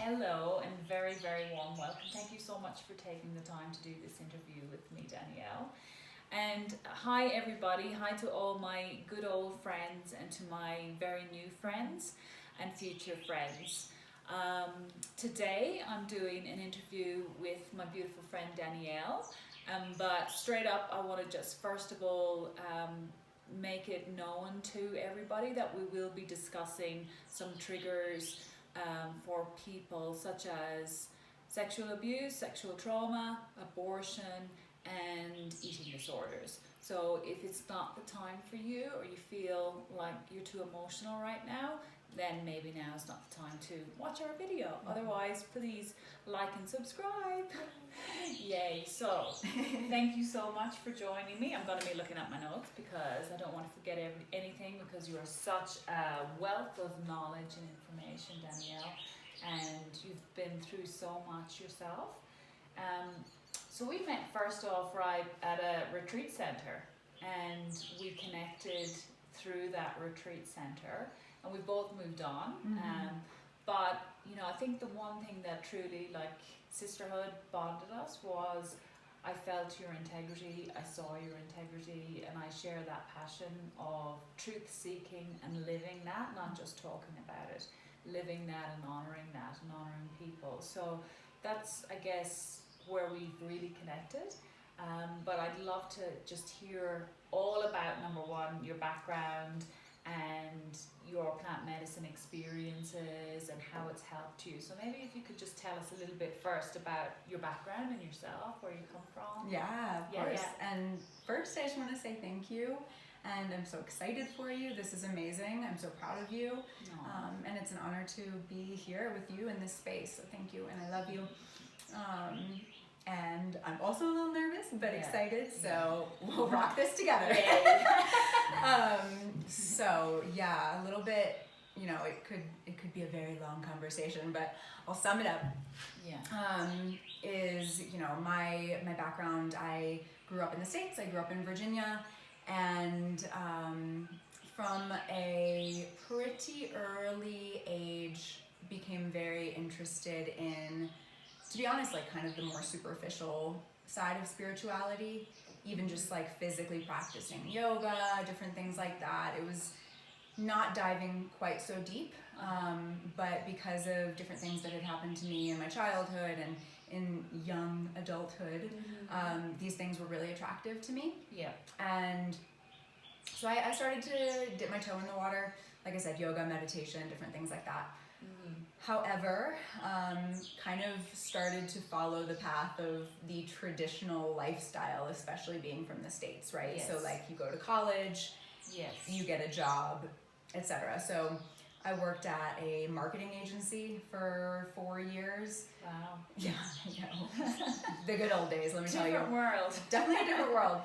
Hello and very, very warm welcome. Thank you so much for taking the time to do this interview with me, Danielle. And hi everybody, hi to all my good old friends and to my very new friends and future friends. Today I'm doing an interview with my beautiful friend Danielle, but straight up I want to just first of all make it known to everybody that we will be discussing some triggers for people such as sexual abuse, sexual trauma, abortion, and eating disorders. So if it's not the time for you or you feel like you're too emotional right now, then maybe now is not the time to watch our video. Otherwise, please like and subscribe. Yay. So thank you so much for joining me. I'm going to be looking at my notes because I don't want to forget anything, because you are such a wealth of knowledge and information, Danielle, and you've been through so much yourself. So we met first off right at a retreat center, and we connected through that retreat center, and we both moved on. But you know, I think the one thing that truly like sisterhood bonded us was I felt your integrity, I saw your integrity, and I share that passion of truth seeking and living that, not just talking about it, living that and honoring people. So that's, I guess, where we've really connected. But I'd love to just hear all about, number one, your background and your plant medicine experiences and how it's helped you. So maybe if you could just tell us a little bit first about your background and yourself, where you come from. Yeah, of course. And first I just want to say thank you. And I'm so excited for you. This is amazing. I'm so proud of you. And it's an honor to be here with you in this space. So thank you, and I love you. And I'm also a little nervous, but excited. So we'll rock this together. So yeah, a little bit. You know, it could be a very long conversation, but I'll sum it up. Is, you know, my background. I grew up in the States. I grew up in Virginia, and from a pretty early age became very interested in, to be honest, like kind of the more superficial side of spirituality, even just like physically practicing yoga, different things like that. It was not diving quite so deep, but because of different things that had happened to me in my childhood and in young adulthood, these things were really attractive to me. And so I started to dip my toe in the water, like I said, yoga, meditation, different things like that. However, kind of started to follow the path of the traditional lifestyle, especially being from the States, right? So like you go to college, you get a job, etc. So I worked at a marketing agency for 4 years. Wow. Yeah, I know. The good old days, let me tell you. Different world. Definitely a different world.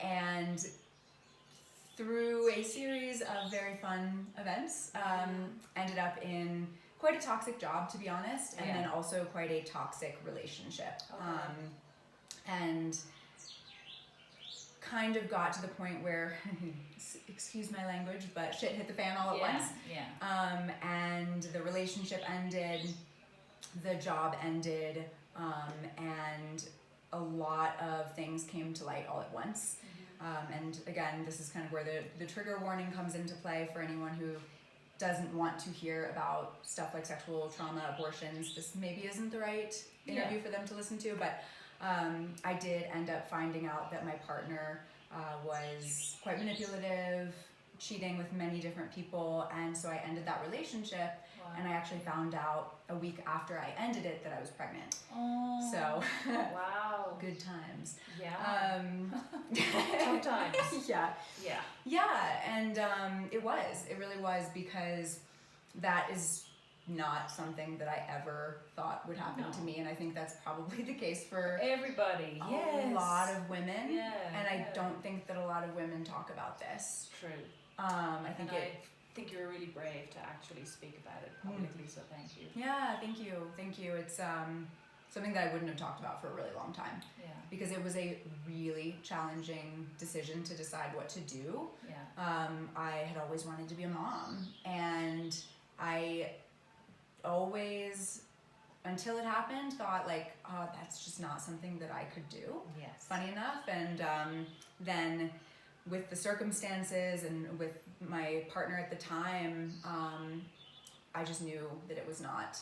And through a series of very fun events, ended up in quite a toxic job, to be honest, and then also quite a toxic relationship. And kind of got to the point where, excuse my language, but shit hit the fan all at once. And the relationship ended, the job ended, and a lot of things came to light all at once. And again, this is kind of where the trigger warning comes into play for anyone who doesn't want to hear about stuff like sexual trauma, abortions. This maybe isn't the right interview for them to listen to, but I did end up finding out that my partner was quite manipulative, cheating with many different people, and so I ended that relationship. And I actually found out a week after I ended it that I was pregnant. So Wow. Good times. Tough times. And it really was, because that is not something that I ever thought would happen to me, and I think that's probably the case for everybody. A lot of women. And I don't think that a lot of women talk about this. True. I think you're really brave to actually speak about it publicly, so thank you. Yeah, thank you. It's something that I wouldn't have talked about for a really long time. Because it was a really challenging decision to decide what to do. I had always wanted to be a mom, and I always until it happened, thought like, oh, that's just not something that I could do. Yes. Funny enough. And then with the circumstances and with my partner at the time, I just knew that it was not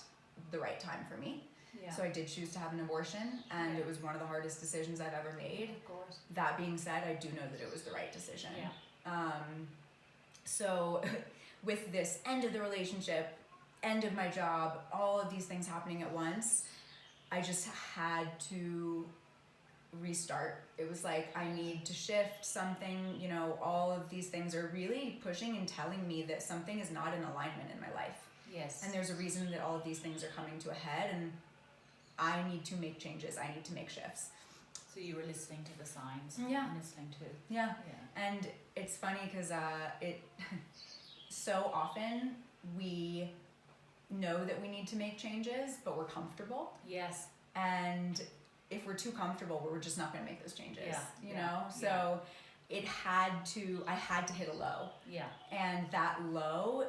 the right time for me. Yeah. So I did choose to have an abortion, and it was one of the hardest decisions I've ever made. Of course. That being said, I do know that it was the right decision. Yeah. So with this end of the relationship, end of my job, all of these things happening at once, I just had to restart. It was like, I need to shift something, you know, all of these things are really pushing and telling me that something is not in alignment in my life. Yes. And there's a reason that all of these things are coming to a head, and I need to make changes. I need to make shifts. So you were listening to the signs. Yeah. And listening to. Yeah. Yeah. And it's funny because it so often we know that we need to make changes, but we're comfortable. Yes. And if we're too comfortable, we're just not going to make those changes. Yeah. You know? So I had to hit a low. Yeah. And that low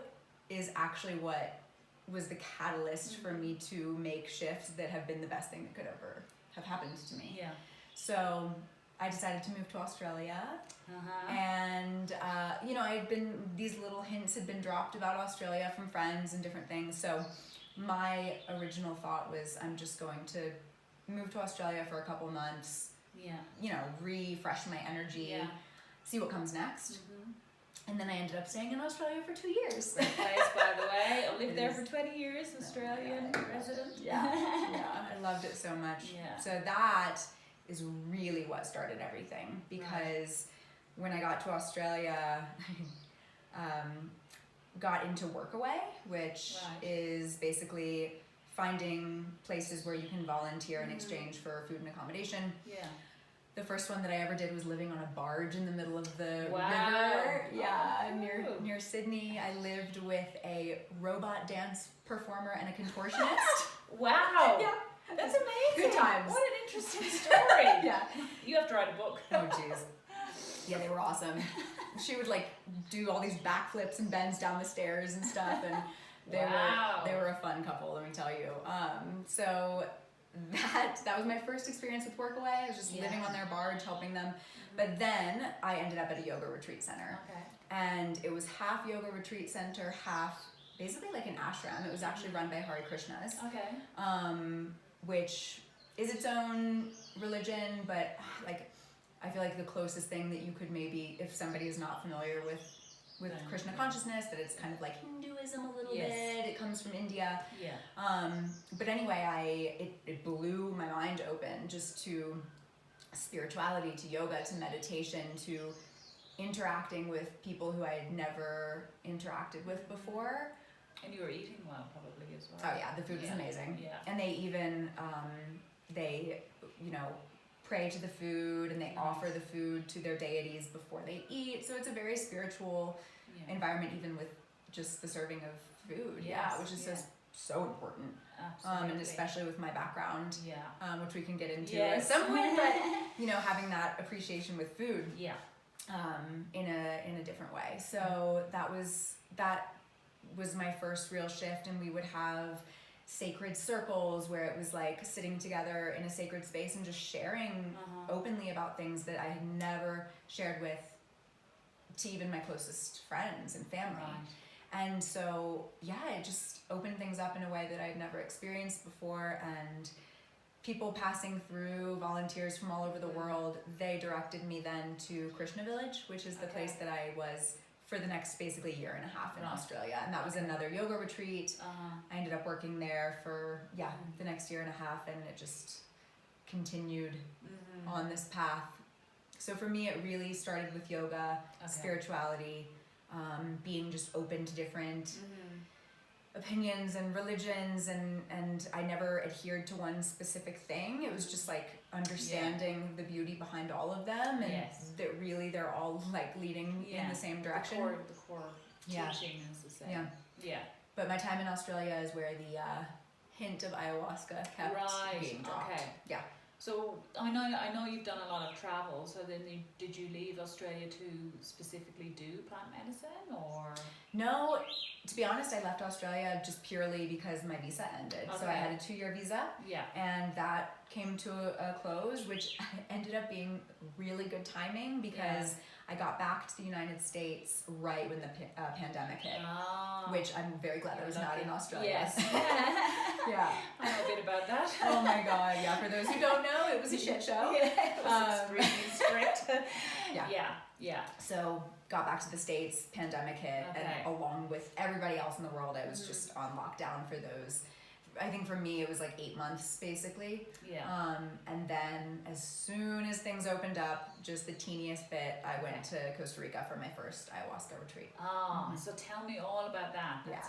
is actually what was the catalyst for me to make shifts that have been the best thing that could ever have happened to me. Yeah. So I decided to move to Australia. Uh-huh. And, you know, these little hints had been dropped about Australia from friends and different things. So my original thought was, I'm just going to move to Australia for a couple months, Yeah. you know, refresh my energy, Yeah. see what comes next. Mm-hmm. And then I ended up staying in Australia for 2 years. Great place, by the way. I lived there for 20 years, Australian resident. Yeah, I loved it so much. Yeah. So that is really what started everything, because when I got to Australia, got into Workaway, which is basically finding places where you can volunteer in exchange for food and accommodation. Yeah. The first one that I ever did was living on a barge in the middle of the Wow. river. Yeah, Oh. near Sydney. I lived with a robot dance performer and a contortionist. Wow. Yeah. That's amazing. Good times. What an interesting story. Yeah. You have to write a book. Oh, jeez. Yeah, they were awesome. She would like do all these backflips and bends down the stairs and stuff, and they were a fun couple, let me tell you. So that was my first experience with Workaway. I was just living on their barge, helping them. But then I ended up at a yoga retreat center. Okay. And it was half yoga retreat center, half basically like an ashram. It was actually run by Hare Krishnas. Okay. Which is its own religion, but like I feel like the closest thing that you could maybe, if somebody is not familiar with Krishna consciousness, that it's kind of like Hinduism a little bit. It comes from India. Yeah. But anyway, it blew my mind open just to spirituality, to yoga, to meditation, to interacting with people who I had never interacted with before. And you were eating well, probably, as well. Oh yeah, the food was amazing. Yeah. And they even, they, you know, pray to the food, and they offer the food to their deities before they eat. So it's a very spiritual environment, even with just the serving of food. Which is so important. Absolutely. And especially with my background, which we can get into at Yes. some point. But you know, having that appreciation with food, Yeah. in a different way. So that was my first real shift, and we would have sacred circles where it was like sitting together in a sacred space and just sharing openly about things that I had never shared with to even my closest friends and family. Right. And so it just opened things up in a way that I'd never experienced before. And people passing through, volunteers from all over the world, they directed me then to Krishna Village, which is the place that I was for the next basically year and a half in Australia. And that was another yoga retreat. I ended up working there for the next year and a half, and it just continued on this path. So for me, it really started with yoga, spirituality, being just open to different opinions and religions, and I never adhered to one specific thing. It was just like understanding the beauty behind all of them, and that really they're all like leading in the same direction. The core teaching is the same. Yeah. But my time in Australia is where the hint of ayahuasca kept being dropped. Okay. Yeah. So I know you've done a lot of travel. So then did you leave Australia to specifically do plant medicine, or? No, to be honest, I left Australia just purely because my visa ended. So I had a 2-year visa. Yeah. And that came to a close, which ended up being really good timing because I got back to the United States right when the pandemic hit, which I'm very glad I was not in Australia. Yes. Yeah. I know a bit about that. Oh my God, yeah. For those who don't know, it was a shit show. Yeah, it was extremely strict. Yeah. So got back to the States, pandemic hit, Okay. and along with everybody else in the world, I was just on lockdown for those. I think for me it was like 8 months basically. Yeah. And then as soon as things opened up, just the teeniest bit, I went to Costa Rica for my first ayahuasca retreat. So tell me all about that. Yeah.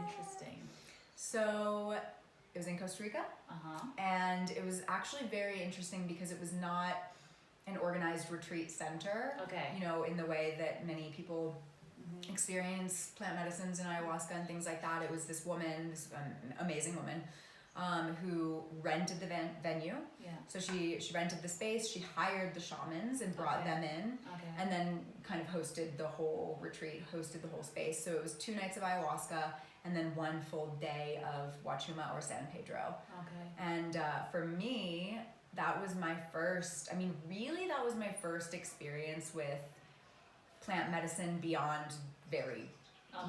Interesting. So it was in Costa Rica. And it was actually very interesting because it was not an organized retreat center. Okay. You know, in the way that many people experience plant medicines and ayahuasca and things like that. It was this woman, this amazing woman, who rented the venue. Yeah. So she rented the space, she hired the shamans and brought them in, and then kind of hosted the whole retreat, hosted the whole space. So it was 2 nights of ayahuasca and then 1 full day of Wachuma or San Pedro. Okay. And for me, that was my first, that was my first experience with plant medicine beyond very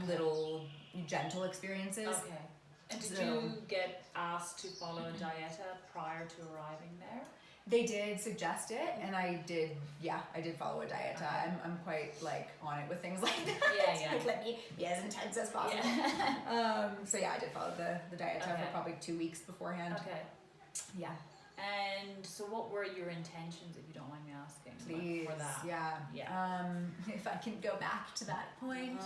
little gentle experiences. Okay. And did you get asked to follow a dieta prior to arriving there? They did suggest it, and I did follow a dieta. I'm quite on it with things like that. Yeah. Like, let me be as intense as possible. So I did follow the dieta for probably 2 weeks beforehand. Okay. Yeah. And so what were your intentions, if you don't mind me asking? Please. For that? Yeah. If I can go back to that point.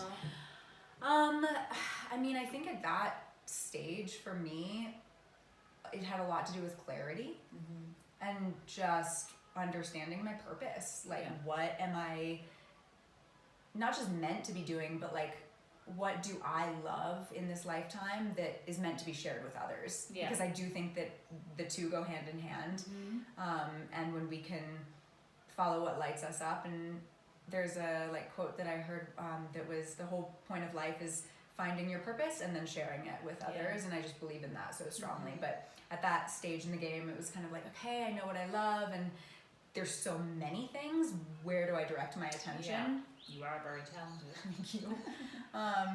I think at that stage for me, it had a lot to do with clarity and just understanding my purpose. What am I not just meant to be doing, but what do I love in this lifetime that is meant to be shared with others? Yeah. Because I do think that the two go hand in hand. And when we can follow what lights us up, and there's a quote that I heard that was the whole point of life is finding your purpose and then sharing it with others. And I just believe in that so strongly. But at that stage in the game, it was kind of okay, I know what I love, and there's so many things. Where do I direct my attention? Yeah. You are very talented. Thank you.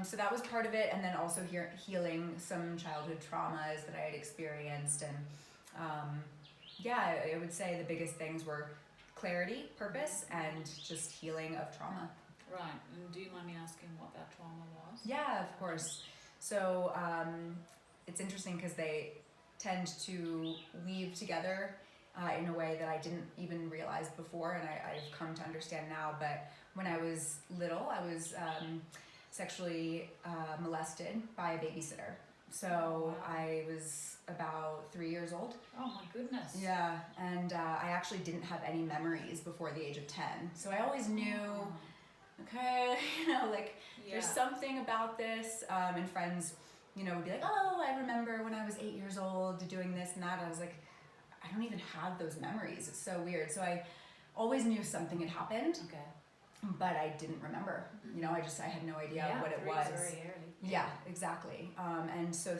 So that was part of it, and then also healing some childhood traumas that I had experienced, and I would say the biggest things were clarity, purpose, and just healing of trauma. Right. And do you mind me asking what that trauma was? Yeah, of course. So it's interesting because they tend to weave together in a way that I didn't even realize before, and I've come to understand now. But when I was little, I was sexually molested by a babysitter. So I was about 3 years old. Oh my goodness. Yeah, and I actually didn't have any memories before the age of 10. So I always knew, okay, there's something about this. And friends, would be like, oh, I remember when I was 8 years old doing this and that. I was like, I don't even have those memories. It's so weird. So I always knew something had happened. Okay. But I didn't remember. I had no idea what it was. Very early. Yeah, exactly. And so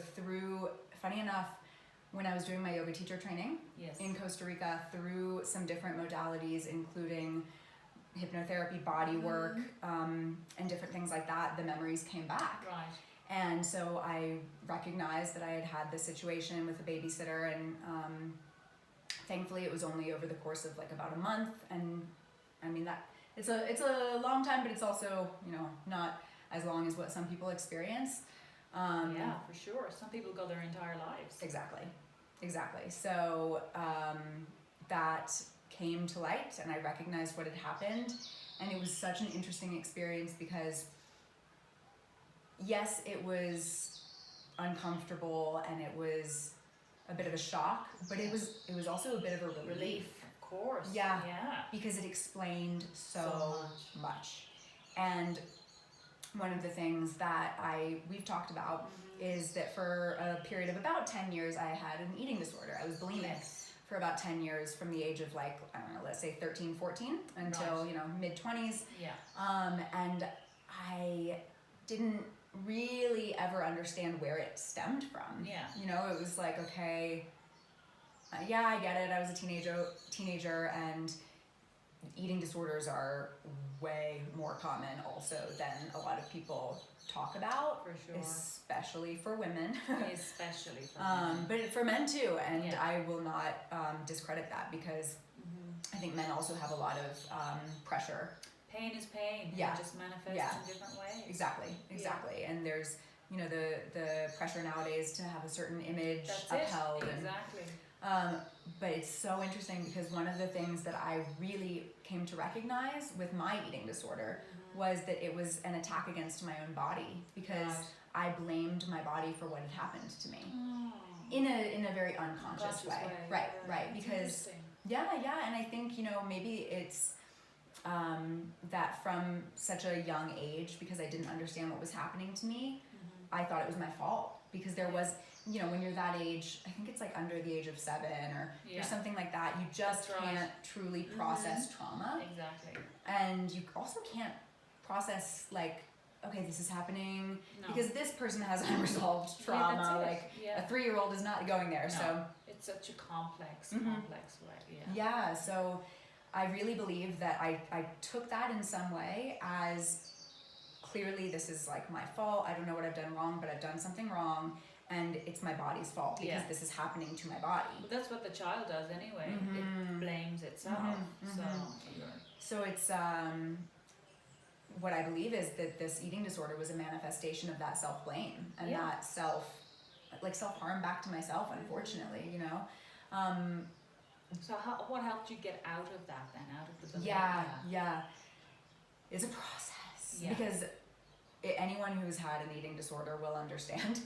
funny enough, when I was doing my yoga teacher training in Costa Rica, through some different modalities, including hypnotherapy, body work, and different things like that, the memories came back. Right. And so I recognized that I had this situation with a babysitter, and thankfully it was only over the course of about a month. And that it's a long time, but it's also not as long as what some people experience. Yeah, for sure. Some people go their entire lives. Exactly. So that came to light, and I recognized what had happened, and it was such an interesting experience because yes, it was uncomfortable and it was a bit of a shock, but it was also a bit of a relief. Of course. Yeah. Because it explained so much. And one of the things that we've talked about is that for a period of about 10 years I had an eating disorder. I was bulimic for about 10 years from the age of like, I don't know, let's say 13, 14 until, you know, mid-20s. Yeah. And I didn't really ever understand where it stemmed from. Yeah. You know, it was like, okay, yeah, I get it. I was a teenager and eating disorders are way more common also than a lot of people talk about. For sure. Especially for women. Especially for women. But for men too, and Yeah. I will not discredit that because I think men also have a lot of pressure. Pain is pain. Yeah. It just manifests Yeah. in different ways. Exactly. Yeah. And there's, you know, the pressure nowadays to have a certain image That's upheld. it. Exactly. But it's so interesting because one of the things that I really came to recognize with my eating disorder was that it was an attack against my own body because Right. I blamed my body for what had happened to me Oh. in a very unconscious way. Right, Yeah. right. That's Because interesting. yeah, and I think, you know, maybe it's that from such a young age, because I didn't understand what was happening to me, I thought it was my fault because there was, you know, when you're that age, I think it's like under the age of 7 or something like that, you just That's right. can't truly process trauma. Exactly. And you also can't process like, okay, this is happening No. because this person has unresolved trauma. Yeah, that's it. Like Yeah. a 3-year-old is not going there. No. So It's such a complex Mhm. way. Yeah. yeah, so I really believe that I took that in some way as clearly this is like my fault. I don't know what I've done wrong, but I've done something wrong and it's my body's fault because Yeah. this is happening to my body. But that's what the child does anyway. Mhm. It blames itself. Mhm. So Mhm. you're So it's what I believe is that this eating disorder was a manifestation of that self-blame and Yeah. that self-harm back to myself, unfortunately, you know. So what helped you get out of that then? Out of the belief? Yeah. It's a process Yeah. because anyone who's had an eating disorder will understand.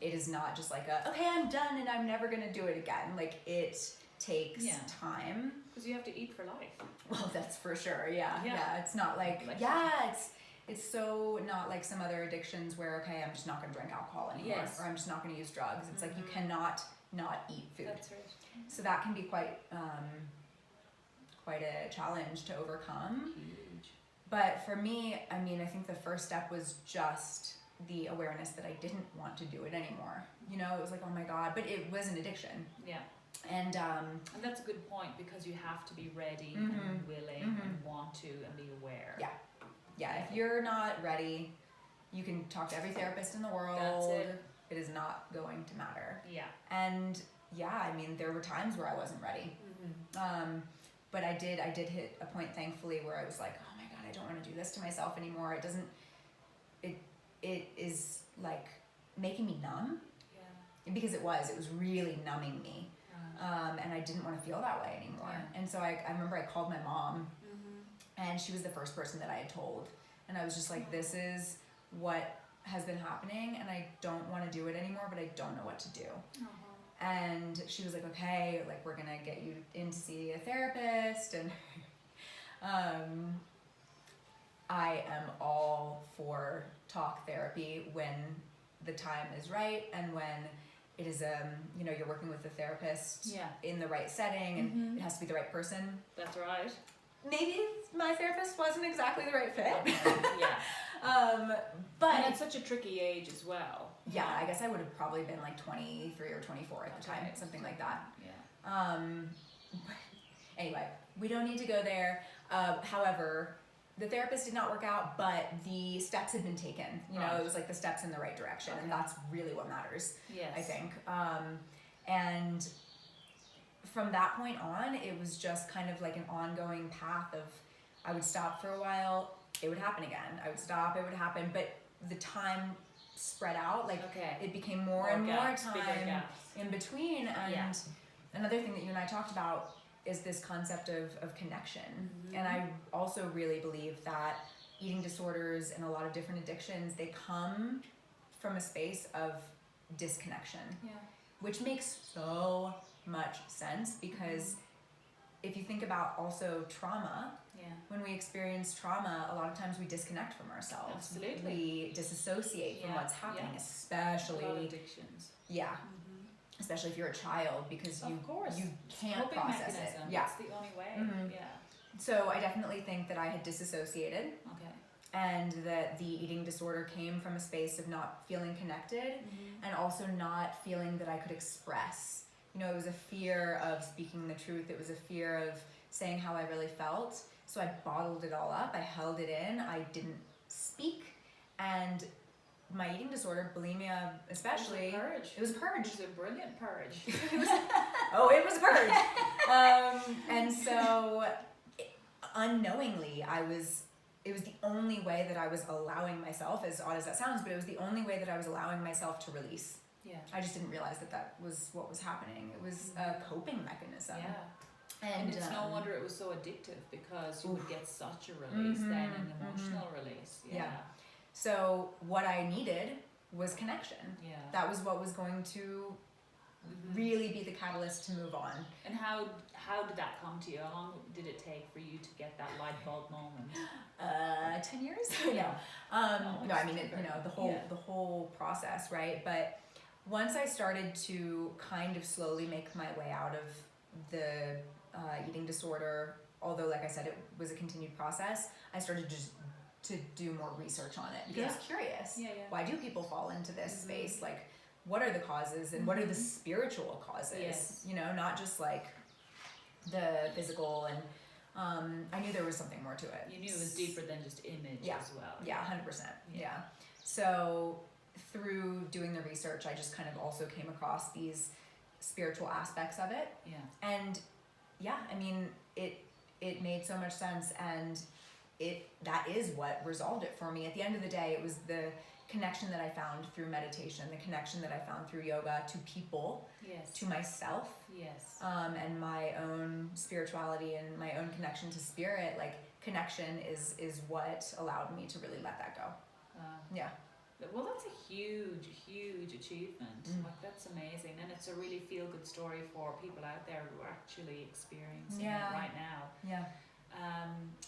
It is not just like okay, I'm done and I'm never gonna do it again. Like it takes Yeah. time. Because you have to eat for life. Well, that's for sure. Yeah. Yeah. It's not like Like- it's so not like some other addictions where okay, I'm just not gonna drink alcohol anymore Yes. or I'm just not gonna use drugs. It's like you cannot not eat food. That's right. So that can be quite a challenge to overcome. Huge. But for me, I mean, I think the first step was just the awareness that I didn't want to do it anymore. You know, it was like, oh my God, but it was an addiction. Yeah. And And that's a good point because you have to be ready and willing and want to and be aware. Yeah, if you're not ready, you can talk to every therapist in the world. That's it. It is not going to matter. Yeah. And yeah, I mean, there were times where I wasn't ready. But I did hit a point, thankfully, where I was like, oh my God, I don't want to do this to myself anymore. It is like making me numb. Yeah. Because it was really numbing me. And I didn't want to feel that way anymore. Yeah. And so I remember I called my mom and she was the first person that I had told. And I was just like, this is what has been happening and I don't want to do it anymore, but I don't know what to do. And she was like, okay, like we're gonna get you in to see a therapist. And I am all for talk therapy when the time is right and when it is you know, you're working with a therapist in the right setting and it has to be the right person. That's right. Maybe my therapist wasn't exactly the right fit. Yeah. But and at such a tricky age as well. yeah, I guess I would have probably been like 23 or 24 at the time, something like that. Yeah. Anyway, we don't need to go there. However, the therapist did not work out, but the steps had been taken. You know, it was like the steps in the right direction, and that's really what matters, Yes. I think. And from that point on, it was just kind of like an ongoing path of I would stop for a while, it would happen again. I would stop, it would happen, but the time spread out, like it became more and more gaps, bigger time gaps. in between. And another thing that you and I talked about is this concept of connection. And I also really believe that eating disorders and a lot of different addictions, they come from a space of disconnection, which makes so much sense because if you think about also trauma, when we experience trauma, a lot of times we disconnect from ourselves. Absolutely. We disassociate from what's happening, especially a lot of addictions. especially if you're a child, because you can't Coping process it. mechanism. Yeah. That's the only way. Mhm. Yeah. So I definitely think that I had disassociated, Okay. and that the eating disorder came from a space of not feeling connected, and also not feeling that I could express. You know, it was a fear of speaking the truth. It was a fear of saying how I really felt. So I bottled it all up. I held it in. I didn't speak. And my eating disorder, bulimia especially, It was a purge. It was a purge. It was a brilliant purge. It was a purge. And so unknowingly, it was the only way that I was allowing myself, as odd as that sounds, but it was the only way that I was allowing myself to release. Yeah. I just didn't realize that was what was happening. It was a coping mechanism. Yeah. And it's no wonder it was so addictive, because you would get such a release then, an emotional release. Yeah. So what I needed was connection. Yeah. That was what was going to really be the catalyst to move on. And how did that come to you? How long did it take for you to get that light bulb moment? 10 years? Yeah. No, I mean, the whole process, right? But once I started to kind of slowly make my way out of the eating disorder, although like I said, it was a continued process, I started just to do more research on it, because I was curious. Why do people fall into this space? Like, what are the causes, and what are the spiritual causes? Yes. You know, not just like the physical. And I knew there was something more to it. You knew it was deeper than just image as well. Yeah, 100%. Yeah. So through doing the research, I just kind of also came across these spiritual aspects of it. Yeah. And yeah, I mean, it made so much sense, and that is what resolved it for me. At the end of the day, it was the connection that I found through meditation, the connection that I found through yoga to people, to myself, and my own spirituality and my own connection to spirit. Like, connection is what allowed me to really let that go. Yeah. Well, that's a huge, huge achievement. Like, that's amazing, and it's a really feel-good story for people out there who are actually experiencing it right now. Yeah.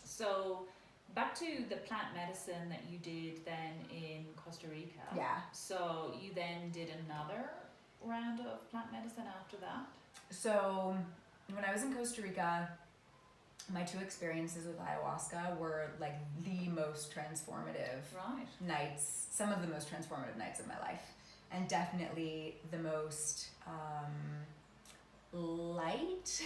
So back to the plant medicine that you did then in Costa Rica. Yeah. So you then did another round of plant medicine after that? So when I was in Costa Rica, my 2 experiences with ayahuasca were like the most transformative nights, some of the most transformative nights of my life, and definitely the most light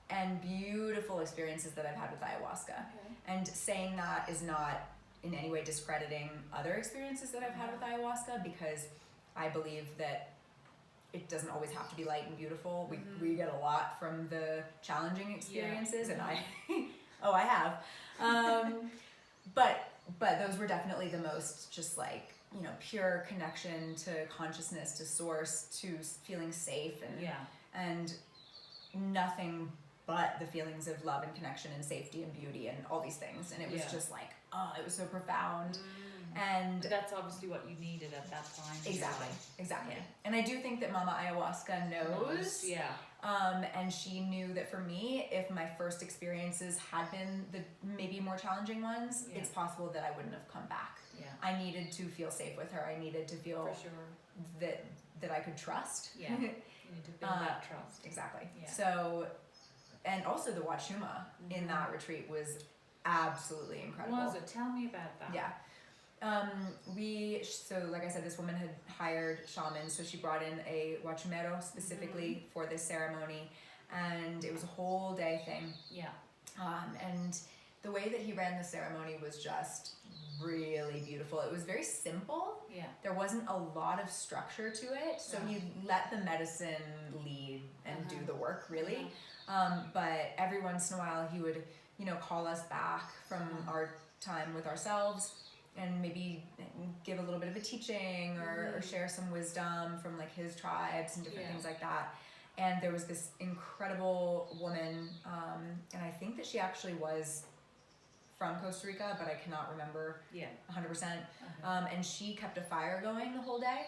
and beautiful experiences that I've had with ayahuasca. And saying that is not in any way discrediting other experiences that I've had with ayahuasca, because I believe that it doesn't always have to be light and beautiful. We get a lot from the challenging experiences, and I have. But those were definitely the most just like, you know, pure connection to consciousness, to source, to feeling safe, and nothing but the feelings of love and connection and safety and beauty and all these things. And it was just like, it was so profound. And that's obviously what you needed at that time. Exactly. And I do think that Mama Ayahuasca knows. And she knew that for me, if my first experiences had been the maybe more challenging ones, it's possible that I wouldn't have come back. I needed to feel safe with her. I needed to feel that I could trust. You need to build that trust. Exactly. So, and also the Wachuma in that retreat was absolutely incredible. Was it? Tell me about that. Yeah. So like I said, this woman had hired shamans, so she brought in a Wachumero specifically for this ceremony, and it was a whole day thing. And the way that he ran the ceremony was just really beautiful. It was very simple. There wasn't a lot of structure to it, so he let the medicine lead and do the work, really. But every once in a while he would, you know, call us back from our time with ourselves and maybe give a little bit of a teaching or share some wisdom from like his tribes and different things like that. And there was this incredible woman, and I think that she actually was from Costa Rica, but I cannot remember 100%. And she kept a fire going the whole day.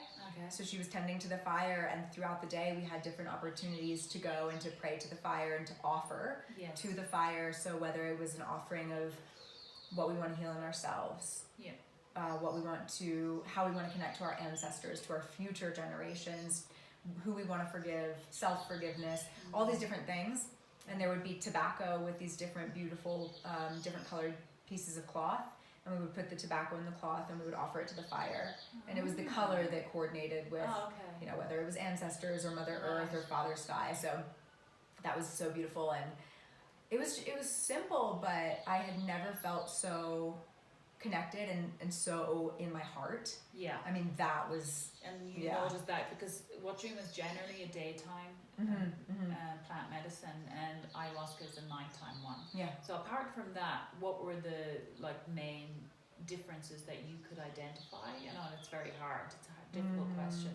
So she was tending to the fire, and throughout the day we had different opportunities to go and to pray to the fire and to offer to the fire. So whether it was an offering of what we want to heal in ourselves, how we want to connect to our ancestors, to our future generations, who we want to forgive, self-forgiveness, all these different things. And there would be tobacco with these different beautiful, different colored pieces of cloth. And we would put the tobacco in the cloth and we would offer it to the fire. And it was the color that coordinated with, you know, whether it was ancestors or Mother Earth or Father Sky. So that was so beautiful. And it was simple, but I had never felt so connected and so in my heart. Yeah. I mean, that was... And you noticed that because Wachuma is generally a daytime plant medicine, and ayahuasca is a nighttime one. Yeah. So apart from that, what were the main differences that you could identify? You know, and it's very hard. It's a difficult question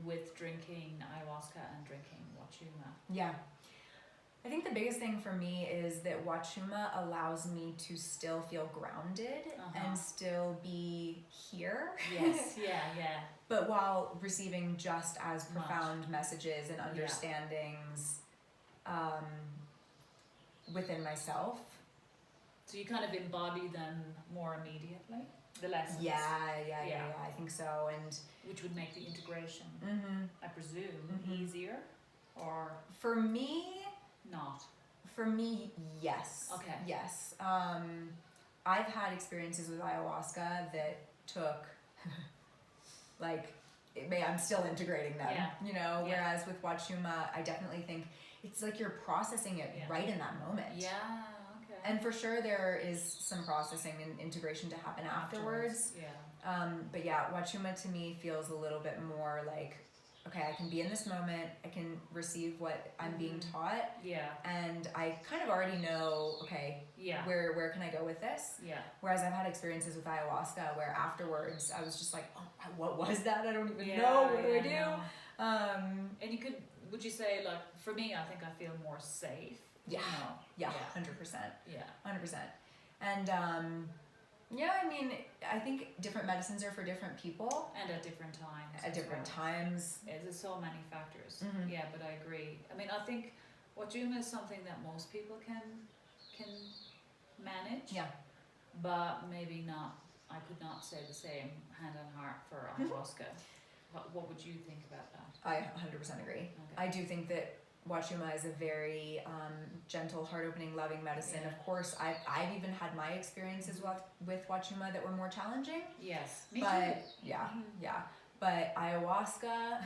with drinking ayahuasca and drinking Wachuma. Yeah. I think the biggest thing for me is that Wachuma allows me to still feel grounded and still be here. Yes, yeah. But while receiving just as profound messages and understandings within myself. So you kind of embody them more immediately, the lessons? Yeah, I think so. And which would make the integration, I presume, easier? Or for me... Not. For me, yes. Okay. Yes. I've had experiences with ayahuasca that took, I'm still integrating them, you know, whereas with Wachuma, I definitely think it's like you're processing it right in that moment. Yeah, okay. And for sure there is some processing and integration to happen afterwards. Yeah. But yeah, Wachuma to me feels a little bit more like, okay, I can be in this moment, I can receive what I'm being taught, and I kind of already know, okay, where can I go with this? Yeah. Whereas I've had experiences with ayahuasca where afterwards I was just like, oh, what was that? I don't even know, what do I do? And you could, would you say, for me, I think I feel more safe. Yeah, you know? 100%. Yeah. 100%. And I mean, I think different medicines are for different people. And at different times. At different times. There's so many factors. Yeah, but I agree. I mean, I think Wachuma is something that most people can manage. Yeah. But maybe not, I could not say the same hand on heart for ayahuasca. What would you think about that? I 100% agree. Okay. I do think that Wachuma is a very gentle, heart-opening, loving medicine. Of course, I've even had my experiences with Wachuma that were more challenging. Yes, me too. Yeah. But ayahuasca,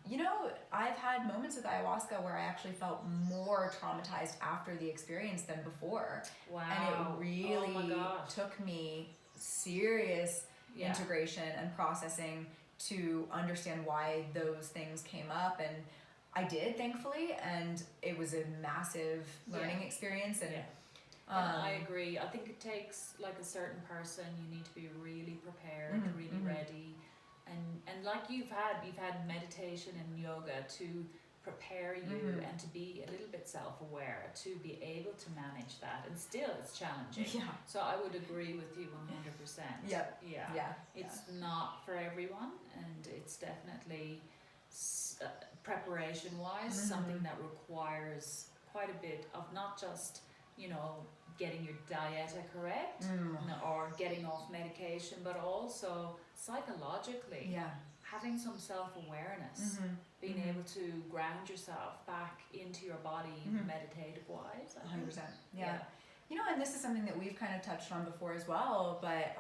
you know, I've had moments with ayahuasca where I actually felt more traumatized after the experience than before. Wow. And it really took me serious integration and processing to understand why those things came up, and I did, thankfully, and it was a massive learning experience. And, and I agree. I think it takes a certain person. You need to be really prepared, really ready, and like you've had meditation and yoga to prepare you and to be a little bit self-aware, to be able to manage that, and still it's challenging. Yeah. So I would agree with you 100%. Yep. Yeah. It's not for everyone, and it's definitely preparation-wise something that requires quite a bit of not just, you know, getting your dieta correct or getting off medication, but also psychologically having some self-awareness, being able to ground yourself back into your body meditative-wise. 100%. Yeah. You know, and this is something that we've kind of touched on before as well, but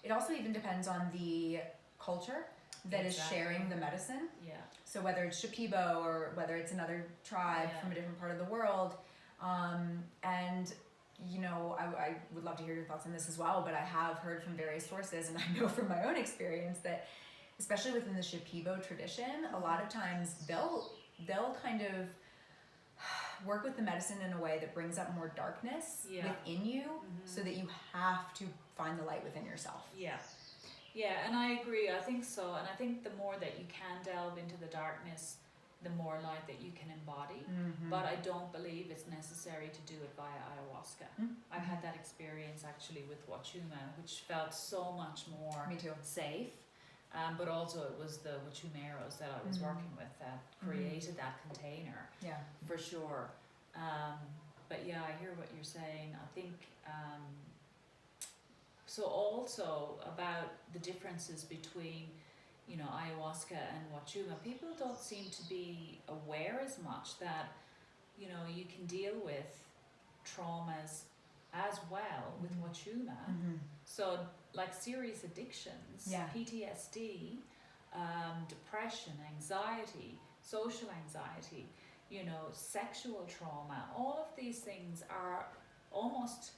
it also even depends on the culture that is sharing the medicine. Yeah. So whether it's Shipibo or whether it's another tribe from a different part of the world, and you know, I would love to hear your thoughts on this as well, but I have heard from various sources, and I know from my own experience that especially within the Shipibo tradition, a lot of times they'll kind of work with the medicine in a way that brings up more darkness within you, so that you have to find the light within yourself. Yeah, and I agree. I think so. And I think the more that you can delve into the darkness, the more light that you can embody. But I don't believe it's necessary to do it via ayahuasca. I've had that experience actually with Wachuma, which felt so much more safe. But also it was the Wachumeros that I was working with that created that container. Yeah, for sure. But yeah, I hear what you're saying. I think so also about the differences between, ayahuasca and wachuma, people don't seem to be aware as much that, you can deal with traumas as well with wachuma. So like serious addictions, PTSD, depression, anxiety, social anxiety, sexual trauma, all of these things are almost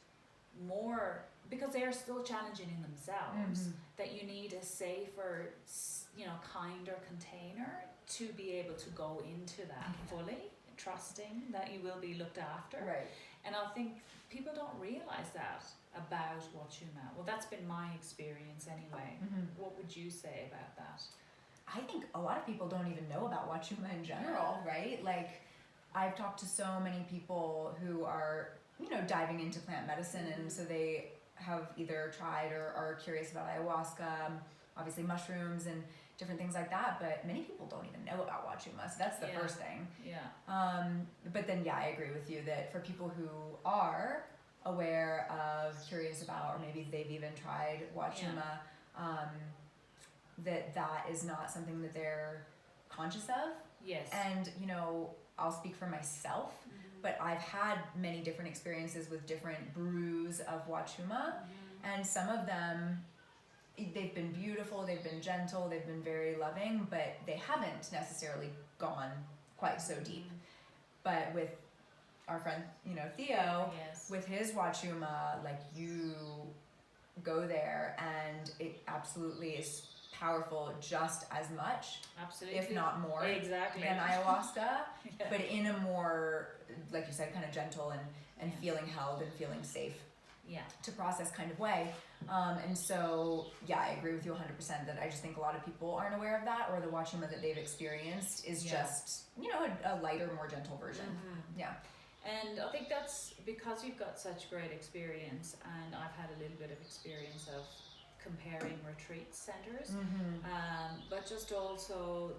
more, because they're still challenging in themselves, that you need a safer, kinder container to be able to go into that fully, trusting that you will be looked after. Right. And I think people don't realize that about wachuma. Well, that's been my experience anyway. What would you say about that? I think a lot of people don't even know about wachuma in general, right? Like, I've talked to so many people who are, diving into plant medicine, and so they have either tried or are curious about ayahuasca, obviously mushrooms and different things like that, but many people don't even know about wachuma, so that's the first thing. But then, I agree with you that for people who are aware of, curious about, or maybe they've even tried wachuma, that is not something that they're conscious of. Yes. And, I'll speak for myself, but I've had many different experiences with different brews of wachuma, and some of them, they've been beautiful, they've been gentle, they've been very loving, but they haven't necessarily gone quite so deep. But with our friend, Theo, with his wachuma, like, you go there and it absolutely is powerful just as much, if not more, than ayahuasca, but in a more, like you said, kind of gentle and feeling held and feeling safe to process kind of way. And so, I agree with you 100% that I just think a lot of people aren't aware of that, or the wachuma that they've experienced is just, a lighter, more gentle version. And I think that's because you've got such great experience, and I've had a little bit of experience of comparing retreat centers, but just also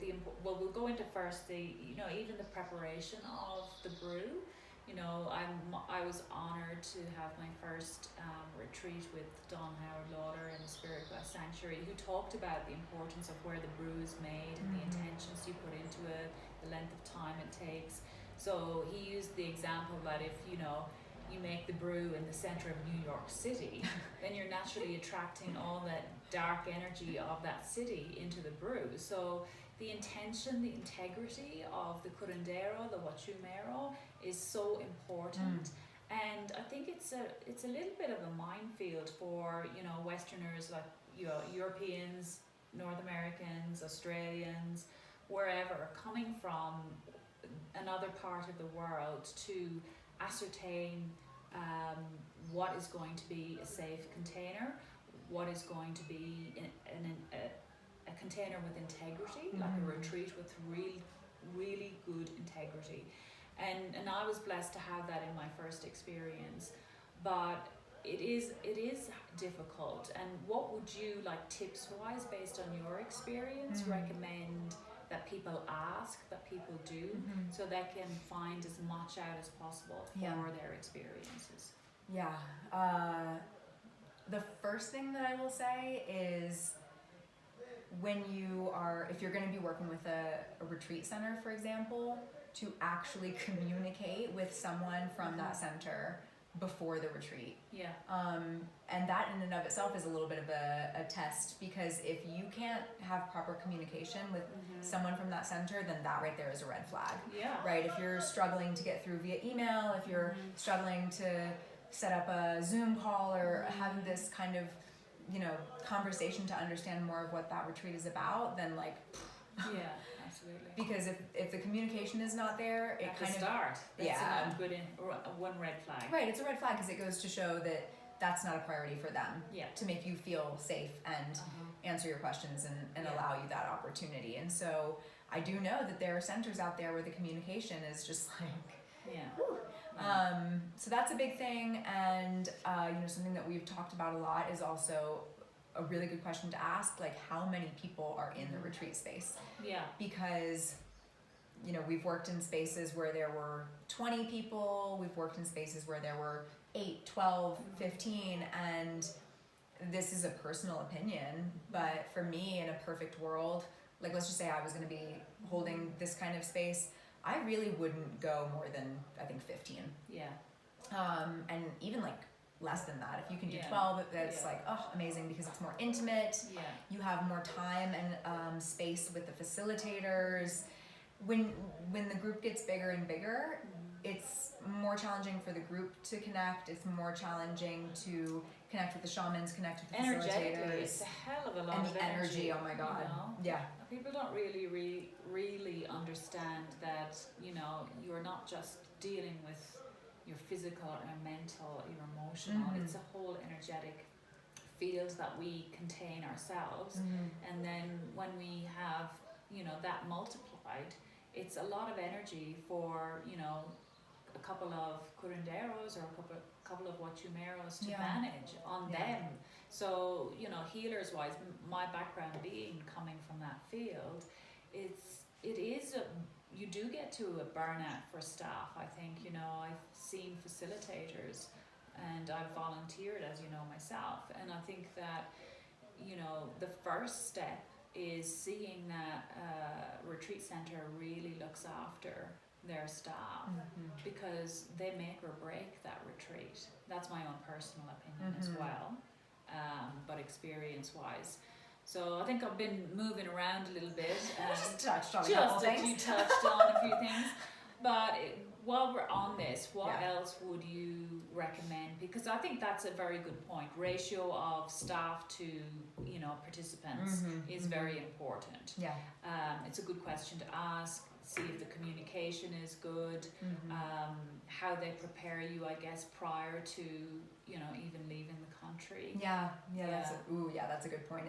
we'll go into first even the preparation of the brew. I was honored to have my first retreat with Don Howard Lauder in the Spirit Glass Sanctuary, who talked about the importance of where the brew is made and the intentions you put into it, the length of time it takes. So he used the example that if you make the brew in the center of New York City, then you're naturally attracting all that dark energy of that city into the brew. So the intention, the integrity of the curandero, the wachumero, is so important. And I think it's a little bit of a minefield for Westerners, like Europeans, North Americans, Australians, wherever, coming from another part of the world to ascertain what is going to be a safe container, what is going to be a container with integrity, like a retreat with really good integrity. And I was blessed to have that in my first experience, but it is difficult. And what would you, like, tips wise, based on your experience, recommend that people ask, that people do, so they can find as much out as possible for their experiences? The first thing that I will say is, if you're going to be working with a retreat center, for example, to actually communicate with someone from that center before the retreat. And that in and of itself is a little bit of a test, because if you can't have proper communication with someone from that center, then that right there is a red flag. Right? If you're struggling to get through via email, if you're struggling to set up a Zoom call or have this kind of, conversation to understand more of what that retreat is about, then Absolutely. Because if the communication is not there, it kind of start. That's one red flag. Right, it's a red flag because it goes to show that that's not a priority for them. To make you feel safe and answer your questions and allow you that opportunity. And so I do know that there are centers out there where the communication is just like, so that's a big thing. And something that we've talked about a lot is also a really good question to ask, like, how many people are in the retreat space? Because we've worked in spaces where there were 20 people, we've worked in spaces where there were 8, 12, 15, and this is a personal opinion, but for me, in a perfect world, like let's just say I was going to be holding this kind of space, I really wouldn't go more than, I think, 15. Yeah. And even like less than that. If you can do Yeah. 12, that's Yeah. like, oh, amazing, because it's more intimate. Yeah. You have more time and space with the facilitators. When the group gets bigger and bigger, it's more challenging for the group to connect. It's more challenging to connect with the shamans, connect with the Energetically, facilitators. it's a hell of a lot And of the energy, oh my God. You know? Yeah. People don't really understand that, you know, you're not just dealing with your physical or mental, your emotional. Mhm. It's a whole energetic field that we contain ourselves. And then when we have, you know, that multiplied, it's a lot of energy for, you know, a couple of curanderos or a couple of huachumeros to manage on them. So, you know, healers wise, my background being coming from that field, you do get to a burnout for staff. I think, you know, I've seen facilitators and I've volunteered, as you know, myself, and I think that, you know, the first step is seeing that retreat center really looks after their staff, because they make or break that retreat. That's my own personal opinion as well, but experience wise. So I think I've been moving around a little bit. Just touched on a couple things. You touched on a few things. But while we're on this, what else would you recommend? Because I think that's a very good point. Ratio of staff to, you know, participants is very important. Yeah. It's a good question to ask. See if the communication is good. How they prepare you, I guess, prior to, you know, even leaving the country. That's a good point.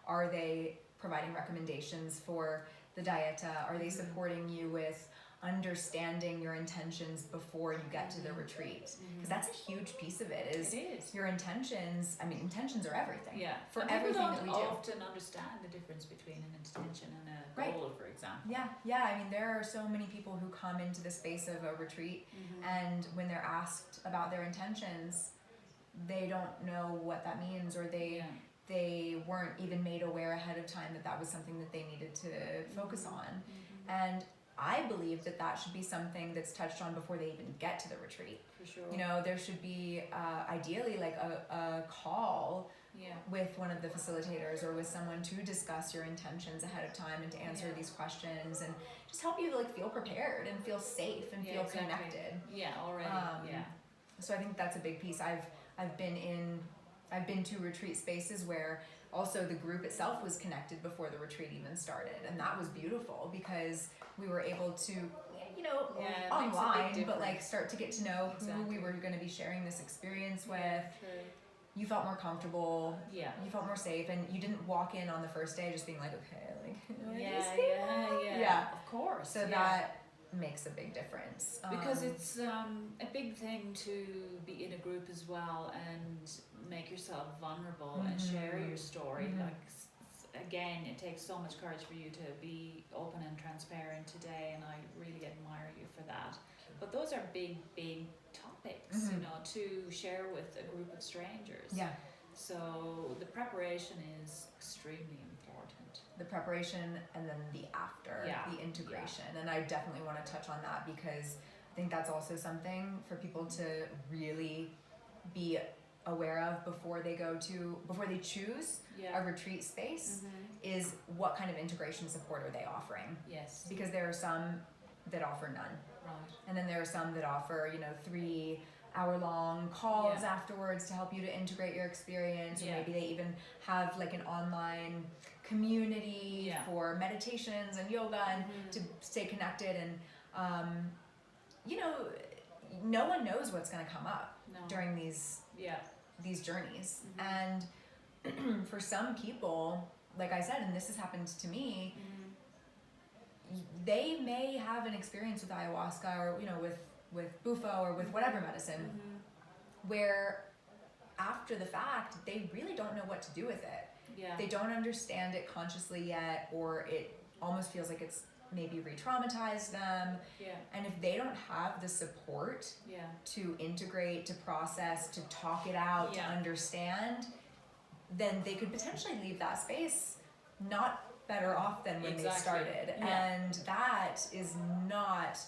Are they providing recommendations for the dieta? Are they supporting you with understanding your intentions before you get to the retreat? Because that's a huge piece of it. It is your intentions. I mean, intentions are everything. Yeah, for and everything that we do. People don't often understand the difference between an intention and a goal, for example. Yeah. I mean, there are so many people who come into the space of a retreat, and when they're asked about their intentions, they don't know what that means, or they weren't even made aware ahead of time that was something that they needed to focus on. And I believe that should be something that's touched on before they even get to the retreat. For sure. You know, there should be ideally like a call with one of the facilitators or with someone to discuss your intentions ahead of time and to answer these questions and just help you like feel prepared and feel safe and feel connected. Yeah, already. So I think that's a big piece. I've been to retreat spaces where also the group itself was connected before the retreat even started, and that was beautiful because we were able to, you know, online, but like start to get to know who we were going to be sharing this experience with. True. You felt more comfortable. Yeah. You felt more safe, and you didn't walk in on the first day just being like, okay, like yeah. Of course. So that makes a big difference because it's a big thing to be in a group as well and make yourself vulnerable and share your story. Like, again, it takes so much courage for you to be open and transparent today, and I really admire you for that. But those are big topics, you know, to share with a group of strangers. Yeah. So the preparation is extremely important. The preparation and then the after, the integration. And I definitely want to touch on that because I think that's also something for people to really be aware of before they choose a retreat space, is what kind of integration support are they offering? Yes. Because there are some that offer none. Right. And then there are some that offer, 3-hour-long calls afterwards to help you to integrate your experience, or maybe they even have like an online community for meditations and yoga and to stay connected. And no one knows what's going to come up during these journeys. And for some people, like I said, and this has happened to me, they may have an experience with ayahuasca or with bufo or with whatever medicine where after the fact they really don't know what to do with it. They don't understand it consciously yet, or it almost feels like it's maybe re-traumatized them. And if they don't have the support to integrate, to process, to talk it out, to understand, then they could potentially leave that space not better off than when they started. Yeah. And that is not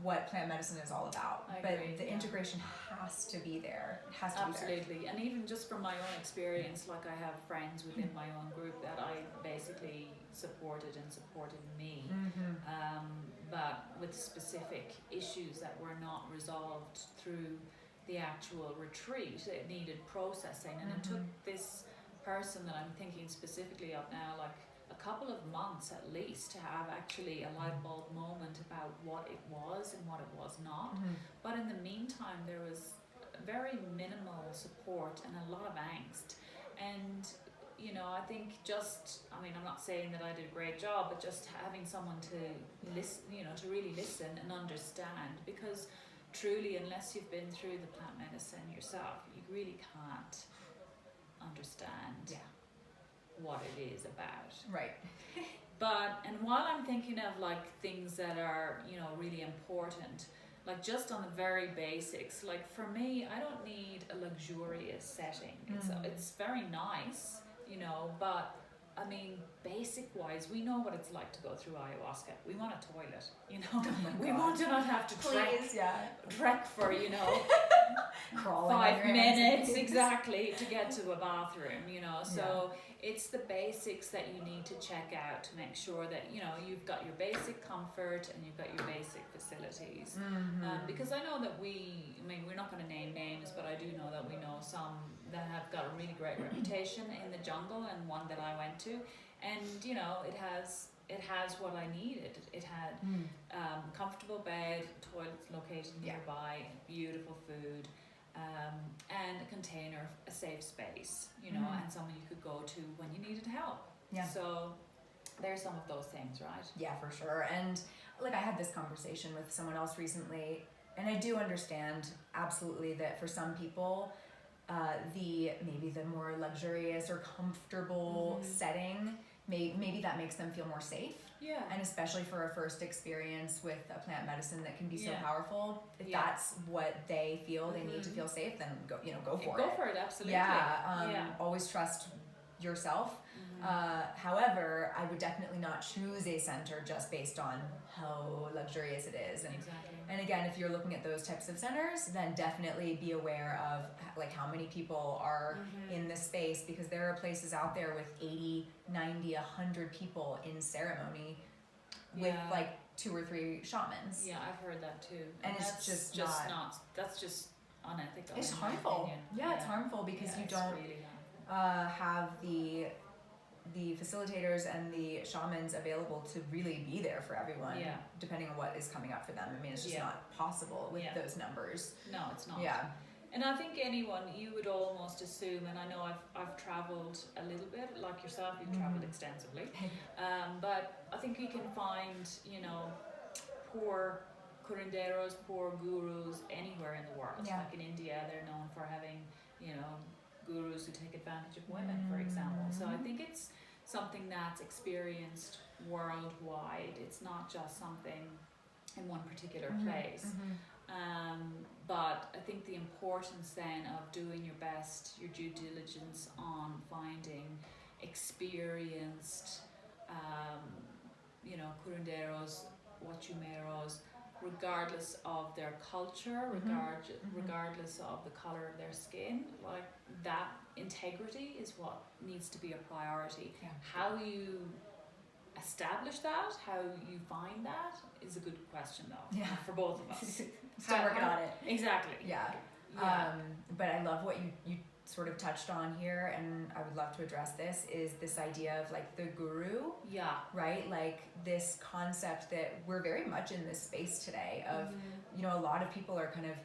what plant medicine is all about. I But agree, the integration has to be there. It has to be there. Absolutely. And even just from my own experience, like I have friends within my own group that I basically supported me, but with specific issues that were not resolved through the actual retreat. It needed processing, and it took this person that I'm thinking specifically of now, like a couple of months at least, to have actually a light bulb moment about what it was and what it was not. But in the meantime, there was very minimal support and a lot of angst. And you know, I think I'm not saying that I did a great job, but just having someone to listen, you know, to really listen and understand, because truly, unless you've been through the plant medicine yourself, you really can't understand what it is about. Right. And while I'm thinking of like things that are, you know, really important, like just on the very basics, like for me, I don't need a luxurious setting. It's very nice, you know, but I mean, basic wise, we know what it's like to go through ayahuasca. We want a toilet, you know. We want to not have to trek for, you know, crawling 5 minutes exactly to get to a bathroom, you know. So it's the basics that you need to check out to make sure that, you know, you've got your basic comfort and you've got your basic facilities. Because I know that we're not going to name names, but I do know that we know some that have got a really great reputation in the jungle, and one that I went to, and you know, it has what I needed. It had comfortable bed, toilets located nearby, beautiful food, and a container, a safe space, you know, and someone you could go to when you needed help. So there's some of those things, right? Yeah, for sure. And like I had this conversation with someone else recently, and I do understand absolutely that for some people, maybe the more luxurious or comfortable setting, maybe that makes them feel more safe. Yeah. And especially for a first experience with a plant medicine that can be so powerful, if that's what they feel they need to feel safe, then go for it. Go for it, absolutely. Always trust yourself. However, I would definitely not choose a center just based on how luxurious it is. And again, if you're looking at those types of centers, then definitely be aware of like how many people are in this space, because there are places out there with 80, 90, 100 people in ceremony with like 2 or 3 shamans. Yeah, I've heard that too. And it's just not that's just unethical. It's harmful. It's harmful because you don't really have the facilitators and the shamans available to really be there for everyone, depending on what is coming up for them. I mean, it's just not possible with those numbers. No, it's not. Yeah. And I think anyone, you would almost assume, and I know I've travelled a little bit, like yourself, you've travelled extensively, but I think you can find, you know, poor curanderos, poor gurus anywhere in the world. Like in India, they're known for having, you know, gurus who take advantage of women, for example. So I think it's something that's experienced worldwide. It's not just something in one particular place. But I think the importance then of doing your best, your due diligence on finding experienced, you know, curanderos, huachumeros, regardless of their culture, regardless of the color of their skin, like that integrity is what needs to be a priority. How you establish that, how you find that, is a good question though, for both of us. Still working on it. Exactly. But I love what you sort of touched on here, and I would love to address this, is this idea of like the guru, right? Like this concept that we're very much in this space today of, you know, a lot of people are kind of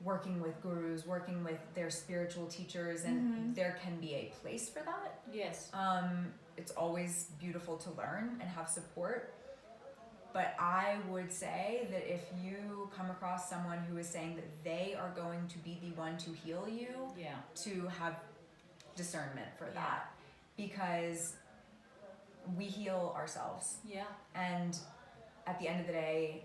working with gurus, working with their spiritual teachers, and there can be a place for that. Yes. It's always beautiful to learn and have support. But I would say that if you come across someone who is saying that they are going to be the one to heal you, to have discernment for that, because we heal ourselves. And at the end of the day,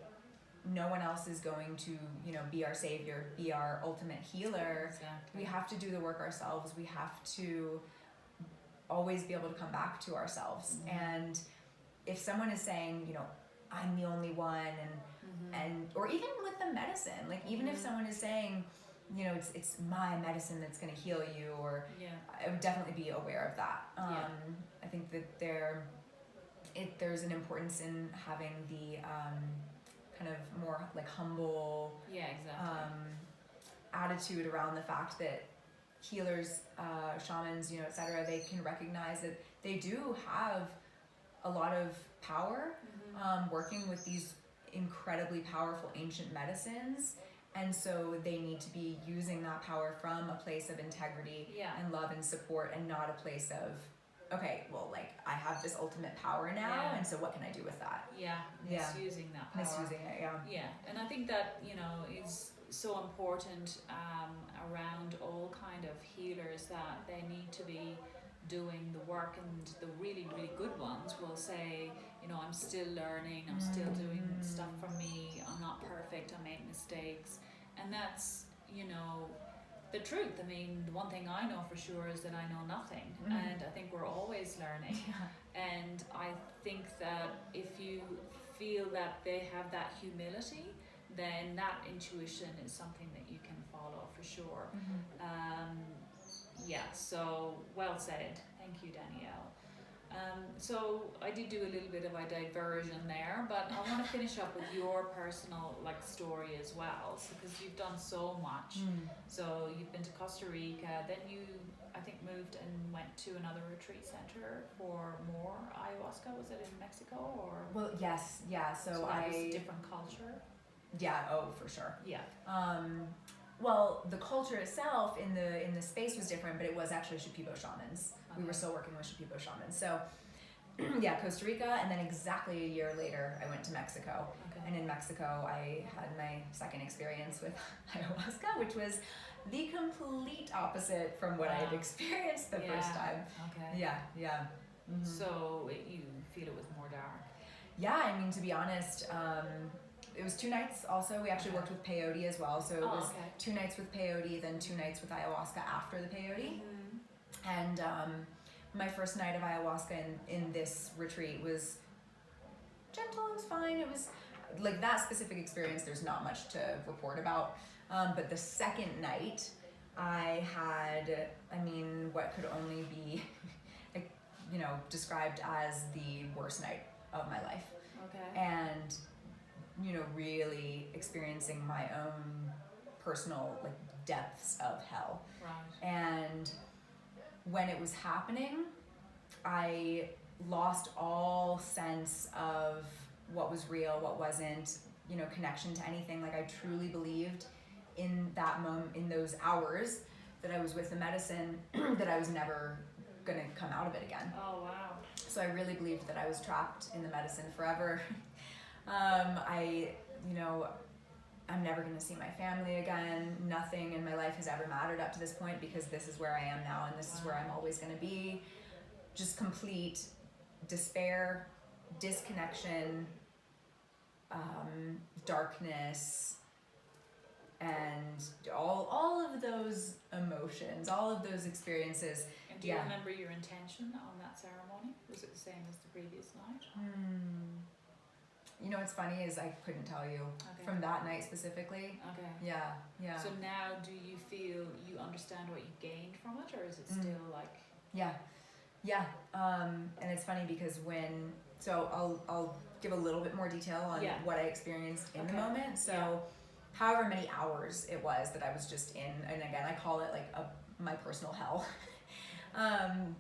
no one else is going to, you know, be our savior, be our ultimate healer. We have to do the work ourselves. We have to always be able to come back to ourselves. And if someone is saying, you know, I'm the only one, and or even with the medicine, like even if someone is saying, you know, it's my medicine that's going to heal you, or I would definitely be aware of that. I think that there's an importance in having the kind of more like humble attitude around the fact that healers, shamans, you know, etc., they can recognize that they do have a lot of power working with these incredibly powerful ancient medicines, and so they need to be using that power from a place of integrity and love and support, and not a place of, okay, well, like I have this ultimate power now, and so what can I do with that? Misusing that power. Misusing it, and I think that, you know, is so important around all kind of healers, that they need to be doing the work, and the really, really good ones will say, you know, I'm still learning, I'm still doing stuff for me, I'm not perfect, I make mistakes. And that's, you know, the truth. I mean, the one thing I know for sure is that I know nothing, and I think we're always learning. And I think that if you feel that they have that humility, then that intuition is something that you can follow for sure. So well said. Thank you, Danielle. So I did do a little bit of a diversion there, but I want to finish up with your personal like story as well, because you've done so much. So you've been to Costa Rica, then you, I think, moved and went to another retreat center for more ayahuasca. Was it in Mexico or? Well, yes, So that was a different culture. For sure. Well, the culture itself in the space was different, but it was actually Shipibo shamans. We were still working with Shipibo shamans. So Costa Rica, and then exactly a year later, I went to Mexico. And in Mexico, I had my second experience with ayahuasca, which was the complete opposite from what I had experienced the first time. So you feel it was more dark? I mean, to be honest, it was 2 nights also. We actually worked with peyote as well. So it was 2 nights with peyote, then 2 nights with ayahuasca after the peyote. And my first night of ayahuasca in this retreat was gentle, it was fine. It was like that specific experience, there's not much to report about. But the second night, I had, I mean, what could only be, like, you know, described as the worst night of my life. And, you know, really experiencing my own personal, like, depths of hell. And when it was happening, I lost all sense of what was real, what wasn't, you know, connection to anything. Like, I truly believed in that moment, in those hours that I was with the medicine, that I was never gonna come out of it again. Oh, wow. So I really believed that I was trapped in the medicine forever. I'm never going to see my family again. Nothing in my life has ever mattered up to this point, because this is where I am now, and this is where I'm always going to be. Just complete despair, disconnection, darkness, and all of those emotions, all of those experiences. And do you remember your intention on that ceremony? Was it the same as the previous night? You know what's funny is I couldn't tell you from that night specifically. Yeah. So now, do you feel you understand what you gained from it, or is it still like? Yeah. And it's funny because I'll give a little bit more detail on what I experienced in the moment. So however many hours it was that I was just in, and again, I call it like my personal hell. And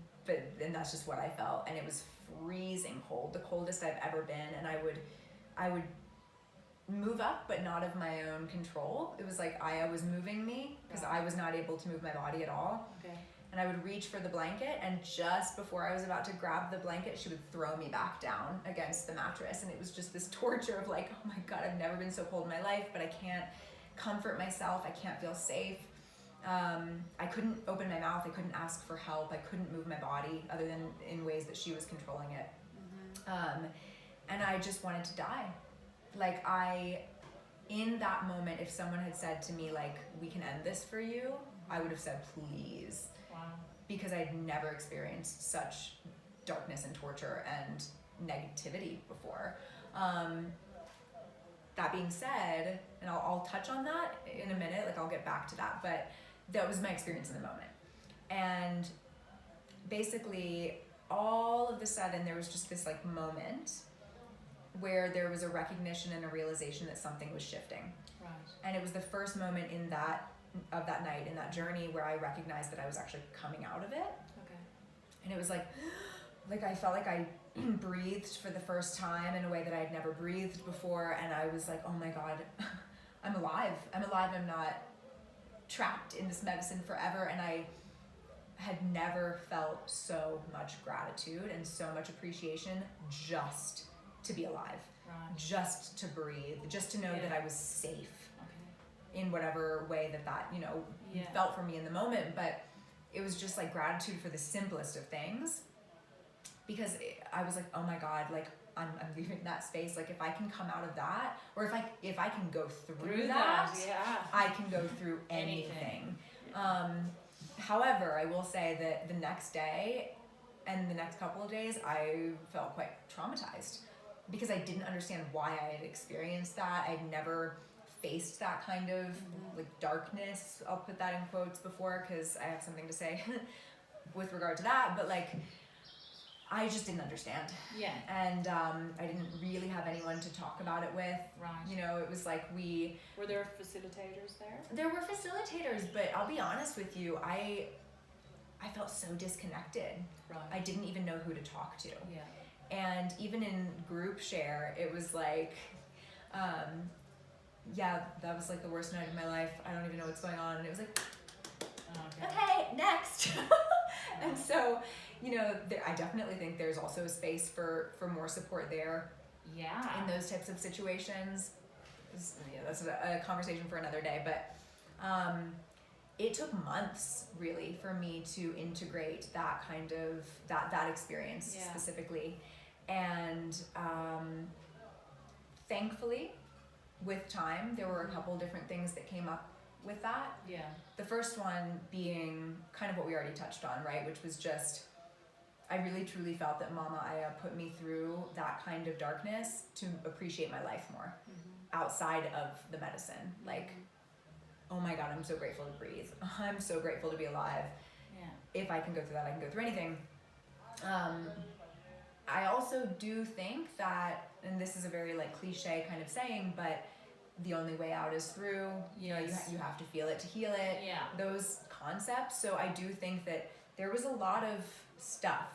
that's just what I felt, and it was freezing cold, the coldest I've ever been, and I would move up, but not of my own control. It was like Aya was moving me, because I was not able to move my body at all. And I would reach for the blanket, and just before I was about to grab the blanket, she would throw me back down against the mattress. And it was just this torture of like, oh my God, I've never been so cold in my life, but I can't comfort myself, I can't feel safe. I couldn't open my mouth, I couldn't ask for help, I couldn't move my body other than in ways that she was controlling it. And I just wanted to die. Like, in that moment, if someone had said to me like, we can end this for you, I would have said, please. because I'd never experienced such darkness and torture and negativity before. That being said, and I'll touch on that in a minute, like I'll get back to that, but that was my experience in the moment. And basically, all of a sudden, there was just this like moment where there was a recognition and a realization that something was shifting. Right. And it was the first moment of that night, in that journey, where I recognized that I was actually coming out of it. Okay. And it was like I felt like I breathed for the first time in a way that I had never breathed before, and I was like, oh my God, I'm alive. I'm not trapped in this medicine forever. And I had never felt so much gratitude and so much appreciation just to be alive, Right. just to breathe, just to know that I was safe in whatever way that Yeah. felt for me in the moment. But it was just like gratitude for the simplest of things, because I was like, oh my God, like I'm leaving that space. Like if I can come out of that, or if I can go through that, yeah. I can go through anything. However, I will say that the next day and the next couple of days, I felt quite traumatized, because I didn't understand why I had experienced that. I'd never faced that kind of like darkness, I'll put that in quotes, before, because I have something to say with regard to that, but like I just didn't understand. Yeah. And I didn't really have anyone to talk about it with. Right. It was like Were there facilitators there? There were facilitators, but I'll be honest with you, I felt so disconnected. Right. I didn't even know who to talk to. Yeah. And even in group share, it was like, that was like the worst night of my life. I don't even know what's going on. And it was like, okay, next. And so, I definitely think there's also a space for more support there. Yeah. In those types of situations. That's a conversation for another day. But it took months, really, for me to integrate that kind of, that experience specifically. And thankfully, with time, there were a couple different things that came up with that. Yeah. The first one being kind of what we already touched on, right? Which was just, I really truly felt that Mama Aya put me through that kind of darkness to appreciate my life more outside of the medicine. Like, oh my God, I'm so grateful to breathe. I'm so grateful to be alive. Yeah. If I can go through that, I can go through anything. I also do think that, and this is a very like cliche kind of saying, but the only way out is through. You have to feel it to heal it. Yeah. Those concepts. So I do think that there was a lot of stuff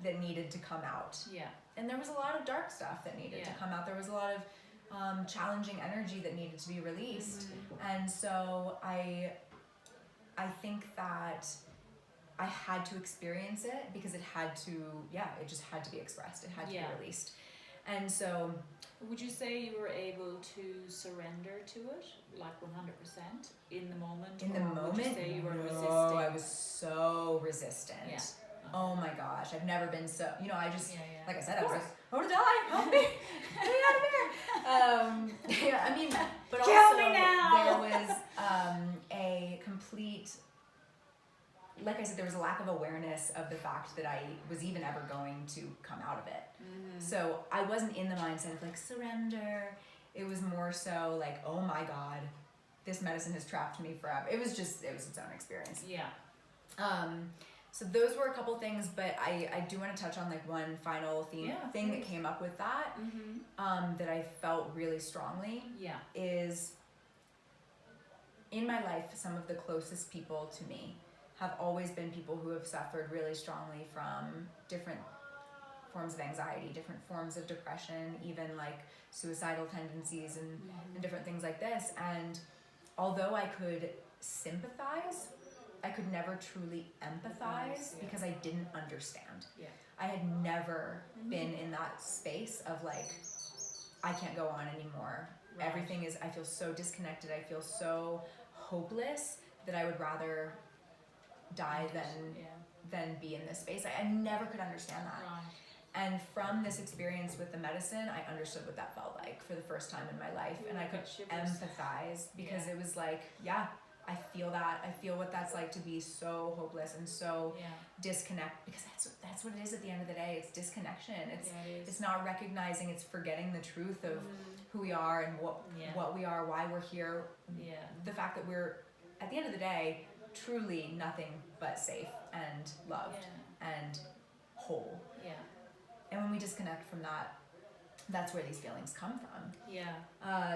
that needed to come out. Yeah. And there was a lot of dark stuff that needed to come out. There was a lot of challenging energy that needed to be released. And so I think that I had to experience it, because it just had to be expressed. It had to be released. And so, would you say you were able to surrender to it, like 100% in the moment? In the moment, would you say you were resisting? I was so resistant. Yeah. Oh my gosh, I've never been so. I just, like I said, I was like, I want to die, help me, get me out of here. But Kill also me now! there was a complete. Like I said, there was a lack of awareness of the fact that I was even ever going to come out of it. So I wasn't in the mindset of like surrender. It was more so like, oh my God, this medicine has trapped me forever. It was its own experience. Yeah. So those were a couple things, but I do want to touch on like one final thing that came up with that, that I felt really strongly. Yeah. Is in my life, some of the closest people to me have always been people who have suffered really strongly from different forms of anxiety, different forms of depression, even like suicidal tendencies and different things like this. And although I could sympathize, I could never truly empathize because I didn't understand. Yeah. I had never been in that space of like, I can't go on anymore. Right. Everything is, I feel so disconnected. I feel so hopeless that I would rather die than be in this space. I never could understand that. Right. And from this experience with the medicine, I understood what that felt like for the first time in my life. And I could empathize because it was like, I feel that. I feel what that's like to be so hopeless and so disconnect, because that's what it is at the end of the day. It's disconnection. It's not recognizing, it's forgetting the truth of who we are and what we are, why we're here. The fact that we're, at the end of the day, truly nothing but safe and loved and whole. And when we disconnect from that, that's where these feelings come from.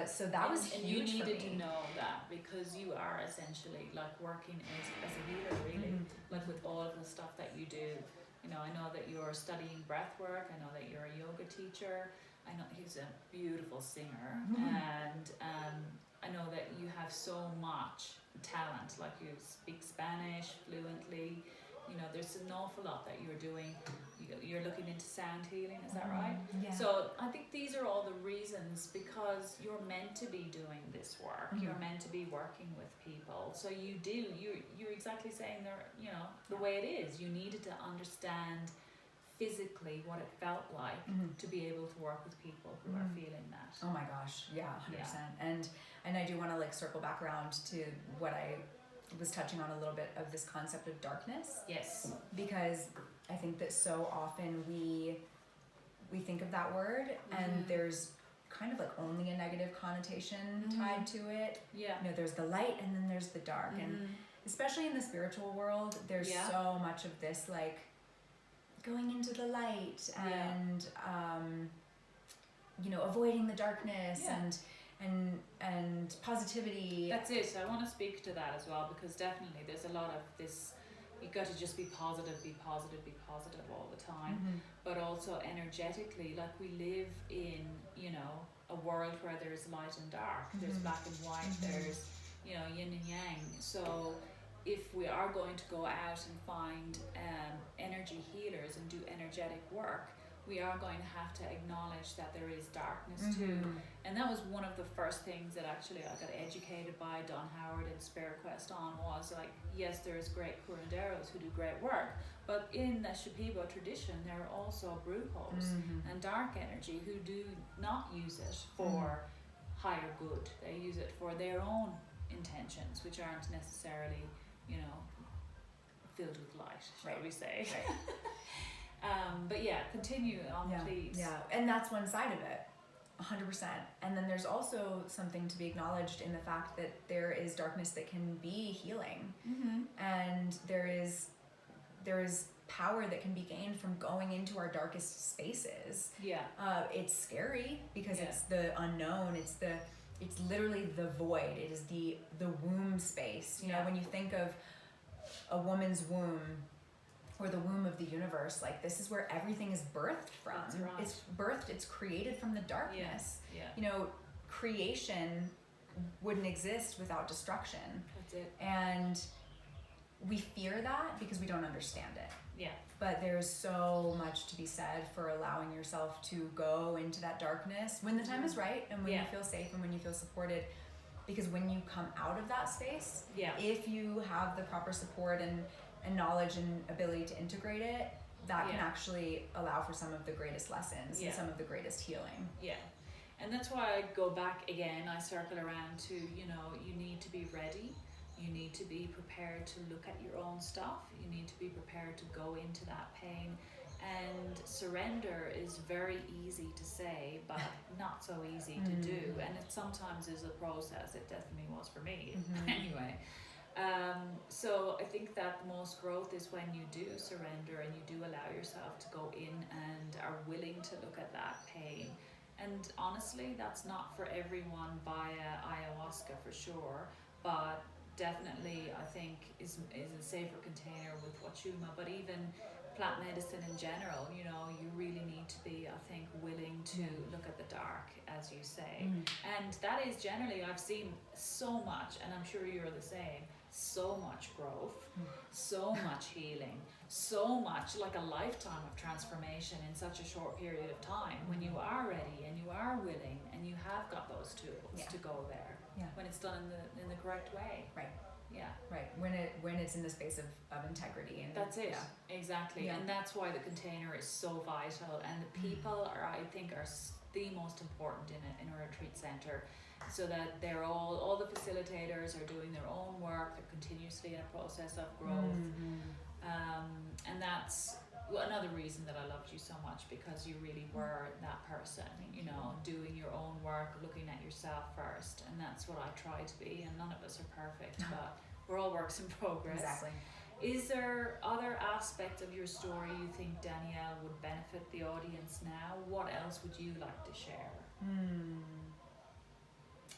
So that was huge. And you needed for me. to know that, because you are essentially like working as a healer, really, like with all of the stuff that you do. You know, I know that you're studying breath work. I know that you're a yoga teacher. I know he's a beautiful singer, and I know that you have so much talent. Like, you speak Spanish fluently. You know, there's an awful lot that you're doing. You're looking into sound healing, is that right? So I think these are all the reasons, because you're meant to be doing this work. You're meant to be working with people. So you're exactly saying there, you know, the way it is. You needed to understand physically what it felt like to be able to work with people who are feeling that. Oh my gosh, 100%. And I do want to like circle back around to what I was touching on a little bit, of this concept of darkness. Yes. Because I think that so often we think of that word and there's kind of like only a negative connotation tied to it. You know, there's the light and then there's the dark. And especially in the spiritual world, there's so much of this like going into the light and you know, avoiding the darkness and positivity. That's it. So I want to speak to that as well, because definitely there's a lot of this, you got to just be positive all the time. But also energetically, like, we live in, you know, a world where there's light and dark, there's black and white, there's, you know, yin and yang. So if we are going to go out and find energy healers and do energetic work, we are going to have to acknowledge that there is darkness too. And that was one of the first things that actually I got educated by Don Howard and Spirit Quest on, was like, yes, there's great curanderos who do great work, but in the Shipibo tradition there are also brujos and dark energy who do not use it for higher good. They use it for their own intentions, which aren't necessarily, you know, filled with light, shall we say. But yeah, continue on, please. Yeah, and that's one side of it, 100%. And then there's also something to be acknowledged in the fact that there is darkness that can be healing, and there is power that can be gained from going into our darkest spaces. It's scary because it's the unknown. It's literally the void. It is the womb space. You know, when you think of a woman's womb, or the womb of the universe, like, this is where everything is birthed from. It's birthed, it's created from the darkness. You know, creation wouldn't exist without destruction. That's it. And we fear that because we don't understand it. But there's so much to be said for allowing yourself to go into that darkness when the time is right, and when you feel safe and when you feel supported. Because when you come out of that space, if you have the proper support and knowledge and ability to integrate it, that can actually allow for some of the greatest lessons and some of the greatest healing. And that's why I go back again, I circle around to, you know, you need to be ready. You need to be prepared to look at your own stuff. You need to be prepared to go into that pain. And surrender is very easy to say, but not so easy to do. And it sometimes is a process. It definitely was for me. Anyway. So I think that the most growth is when you do surrender and you do allow yourself to go in and are willing to look at that pain. And honestly, that's not for everyone via ayahuasca for sure, but definitely I think is a safer container with Wachuma. But even plant medicine in general, you know, you really need to be, I think, willing to look at the dark, as you say. And that is generally, I've seen so much, and I'm sure you're the same, so much growth, so much healing, so much, like a lifetime of transformation in such a short period of time, when you are ready and you are willing and you have got those tools to go there, when it's done in the correct way. When it's in the space of integrity. And that's it. Exactly. And that's why the container is so vital, and the people are the most important in a retreat center, so that they're all the facilitators are doing their own work. They're continuously in a process of growth. And that's another reason that I loved you so much, because you really were that person, you know, doing your own work, looking at yourself first. And that's what I try to be, and none of us are perfect, but we're all works in progress. Exactly. Is there other aspects of your story you think Danielle would benefit the audience now? What else would you like to share?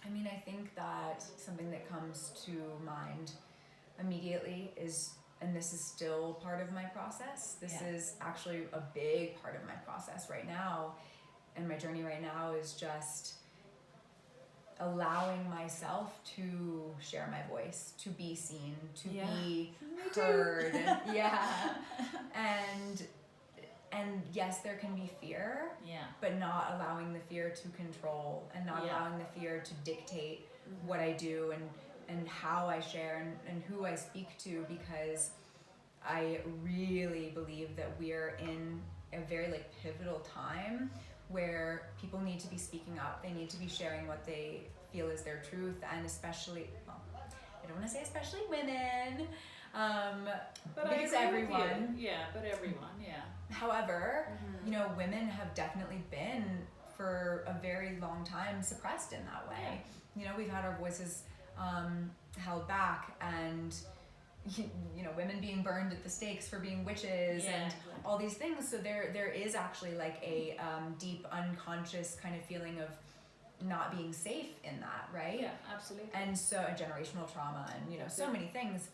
I mean, I think that something that comes to mind immediately is, and this is still part of my process, this is actually a big part of my process right now, and my journey right now is just allowing myself to share my voice, to be seen, to be heard. And yes, there can be fear, but not allowing the fear to control, and not allowing the fear to dictate what I do and how I share and who I speak to, because I really believe that we're in a very like pivotal time where people need to be speaking up. They need to be sharing what they feel is their truth, and especially, well, I don't want to say especially women, but because everyone. But everyone, However, you know, women have definitely been for a very long time suppressed in that way. You know, we've had our voices held back, and you know, women being burned at the stakes for being witches and all these things. So there is actually like a deep unconscious kind of feeling of not being safe in that, right? Yeah, absolutely. And so a generational trauma, and you know, so many things.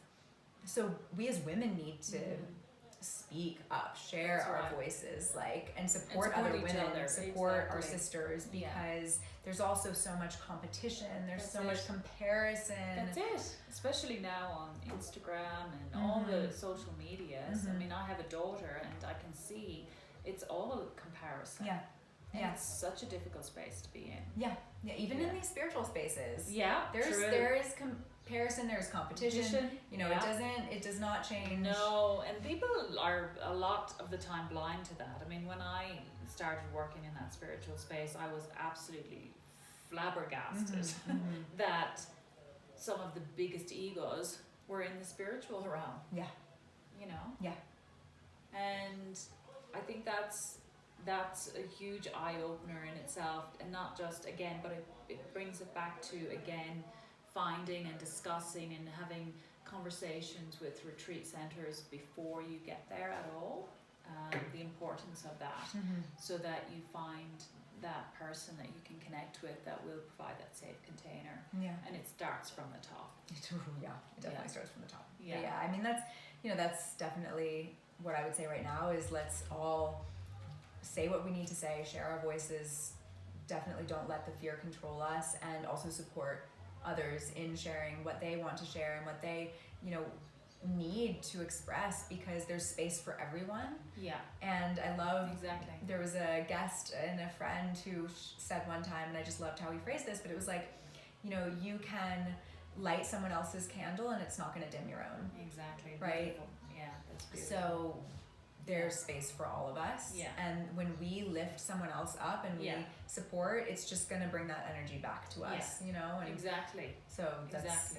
So we as women need to speak up, share our voices, like, and support other women, support our sisters, because there's also so much competition, there's so much comparison. That's it, especially now on Instagram and all the social medias. I mean, I have a daughter, and I can see it's all comparison. And it's such a difficult space to be in. Even in these spiritual spaces. There is comparison, there's competition. You know, it does not change. No, and people are a lot of the time blind to that. I mean, when I started working in that spiritual space, I was absolutely flabbergasted that some of the biggest egos were in the spiritual realm. You know? And I think that's a huge eye-opener in itself, and not just, again, but it brings it back to, again, finding and discussing and having conversations with retreat centers before you get there at all, the importance of that, so that you find that person that you can connect with that will provide that safe container. And it starts from the top. It definitely starts from the top. I mean, that's definitely what I would say right now is, let's all say what we need to say, share our voices, definitely don't let the fear control us, and also support others in sharing what they want to share and what they, you know, need to express, because there's space for everyone. And I love, there was a guest and a friend who said one time, and I just loved how he phrased this, but it was like, you know, you can light someone else's candle and it's not going to dim your own. Right? Beautiful. That's beautiful. So there's space for all of us. And when we lift someone else up and we support, it's just going to bring that energy back to us, you know? And so that's,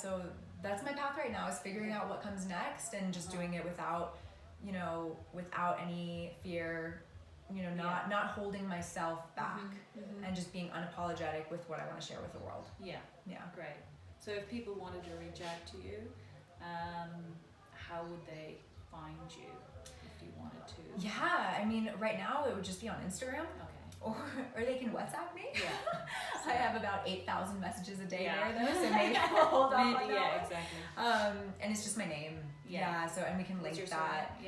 so that's my path right now, is figuring out what comes next, and just doing it without, you know, without any fear, you know, not holding myself back, and just being unapologetic with what I want to share with the world. Great. So if people wanted to reach out to you, how would they find you? You wanted to? I mean, right now it would just be on Instagram. Or they can WhatsApp me. I have about 8,000 messages a day there, though, so maybe I'll hold off on that. And it's just my name. So, and we can link that.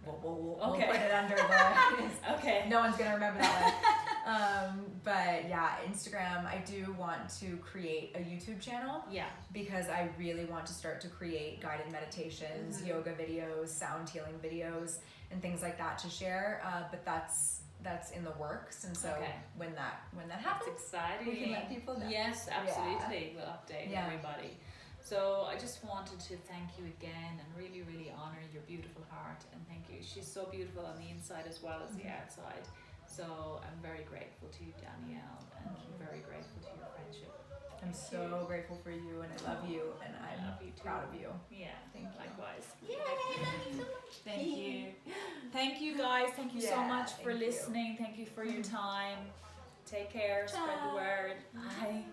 We'll put it under the. No one's gonna remember that one. But Instagram. I do want to create a YouTube channel. Because I really want to start to create guided meditations, yoga videos, sound healing videos, and things like that to share. But that's in the works, and so when that happens, it's exciting. We can let people know. Yes, absolutely. We'll update everybody. So I just wanted to thank you again, and really, really honor your beautiful heart, and thank you. She's so beautiful on the inside as well as the outside. So I'm very grateful to you, Danielle, and I'm very grateful to your friendship. I'm so grateful for you, and I love you, and I'm love you too. proud of you. Yeah, Thank you. likewise. Yay, I love you so much. Thank you. Thank you guys. Thank you so Yeah, much for thank you. listening. Thank you for your time. Take care. Spread the word. Bye.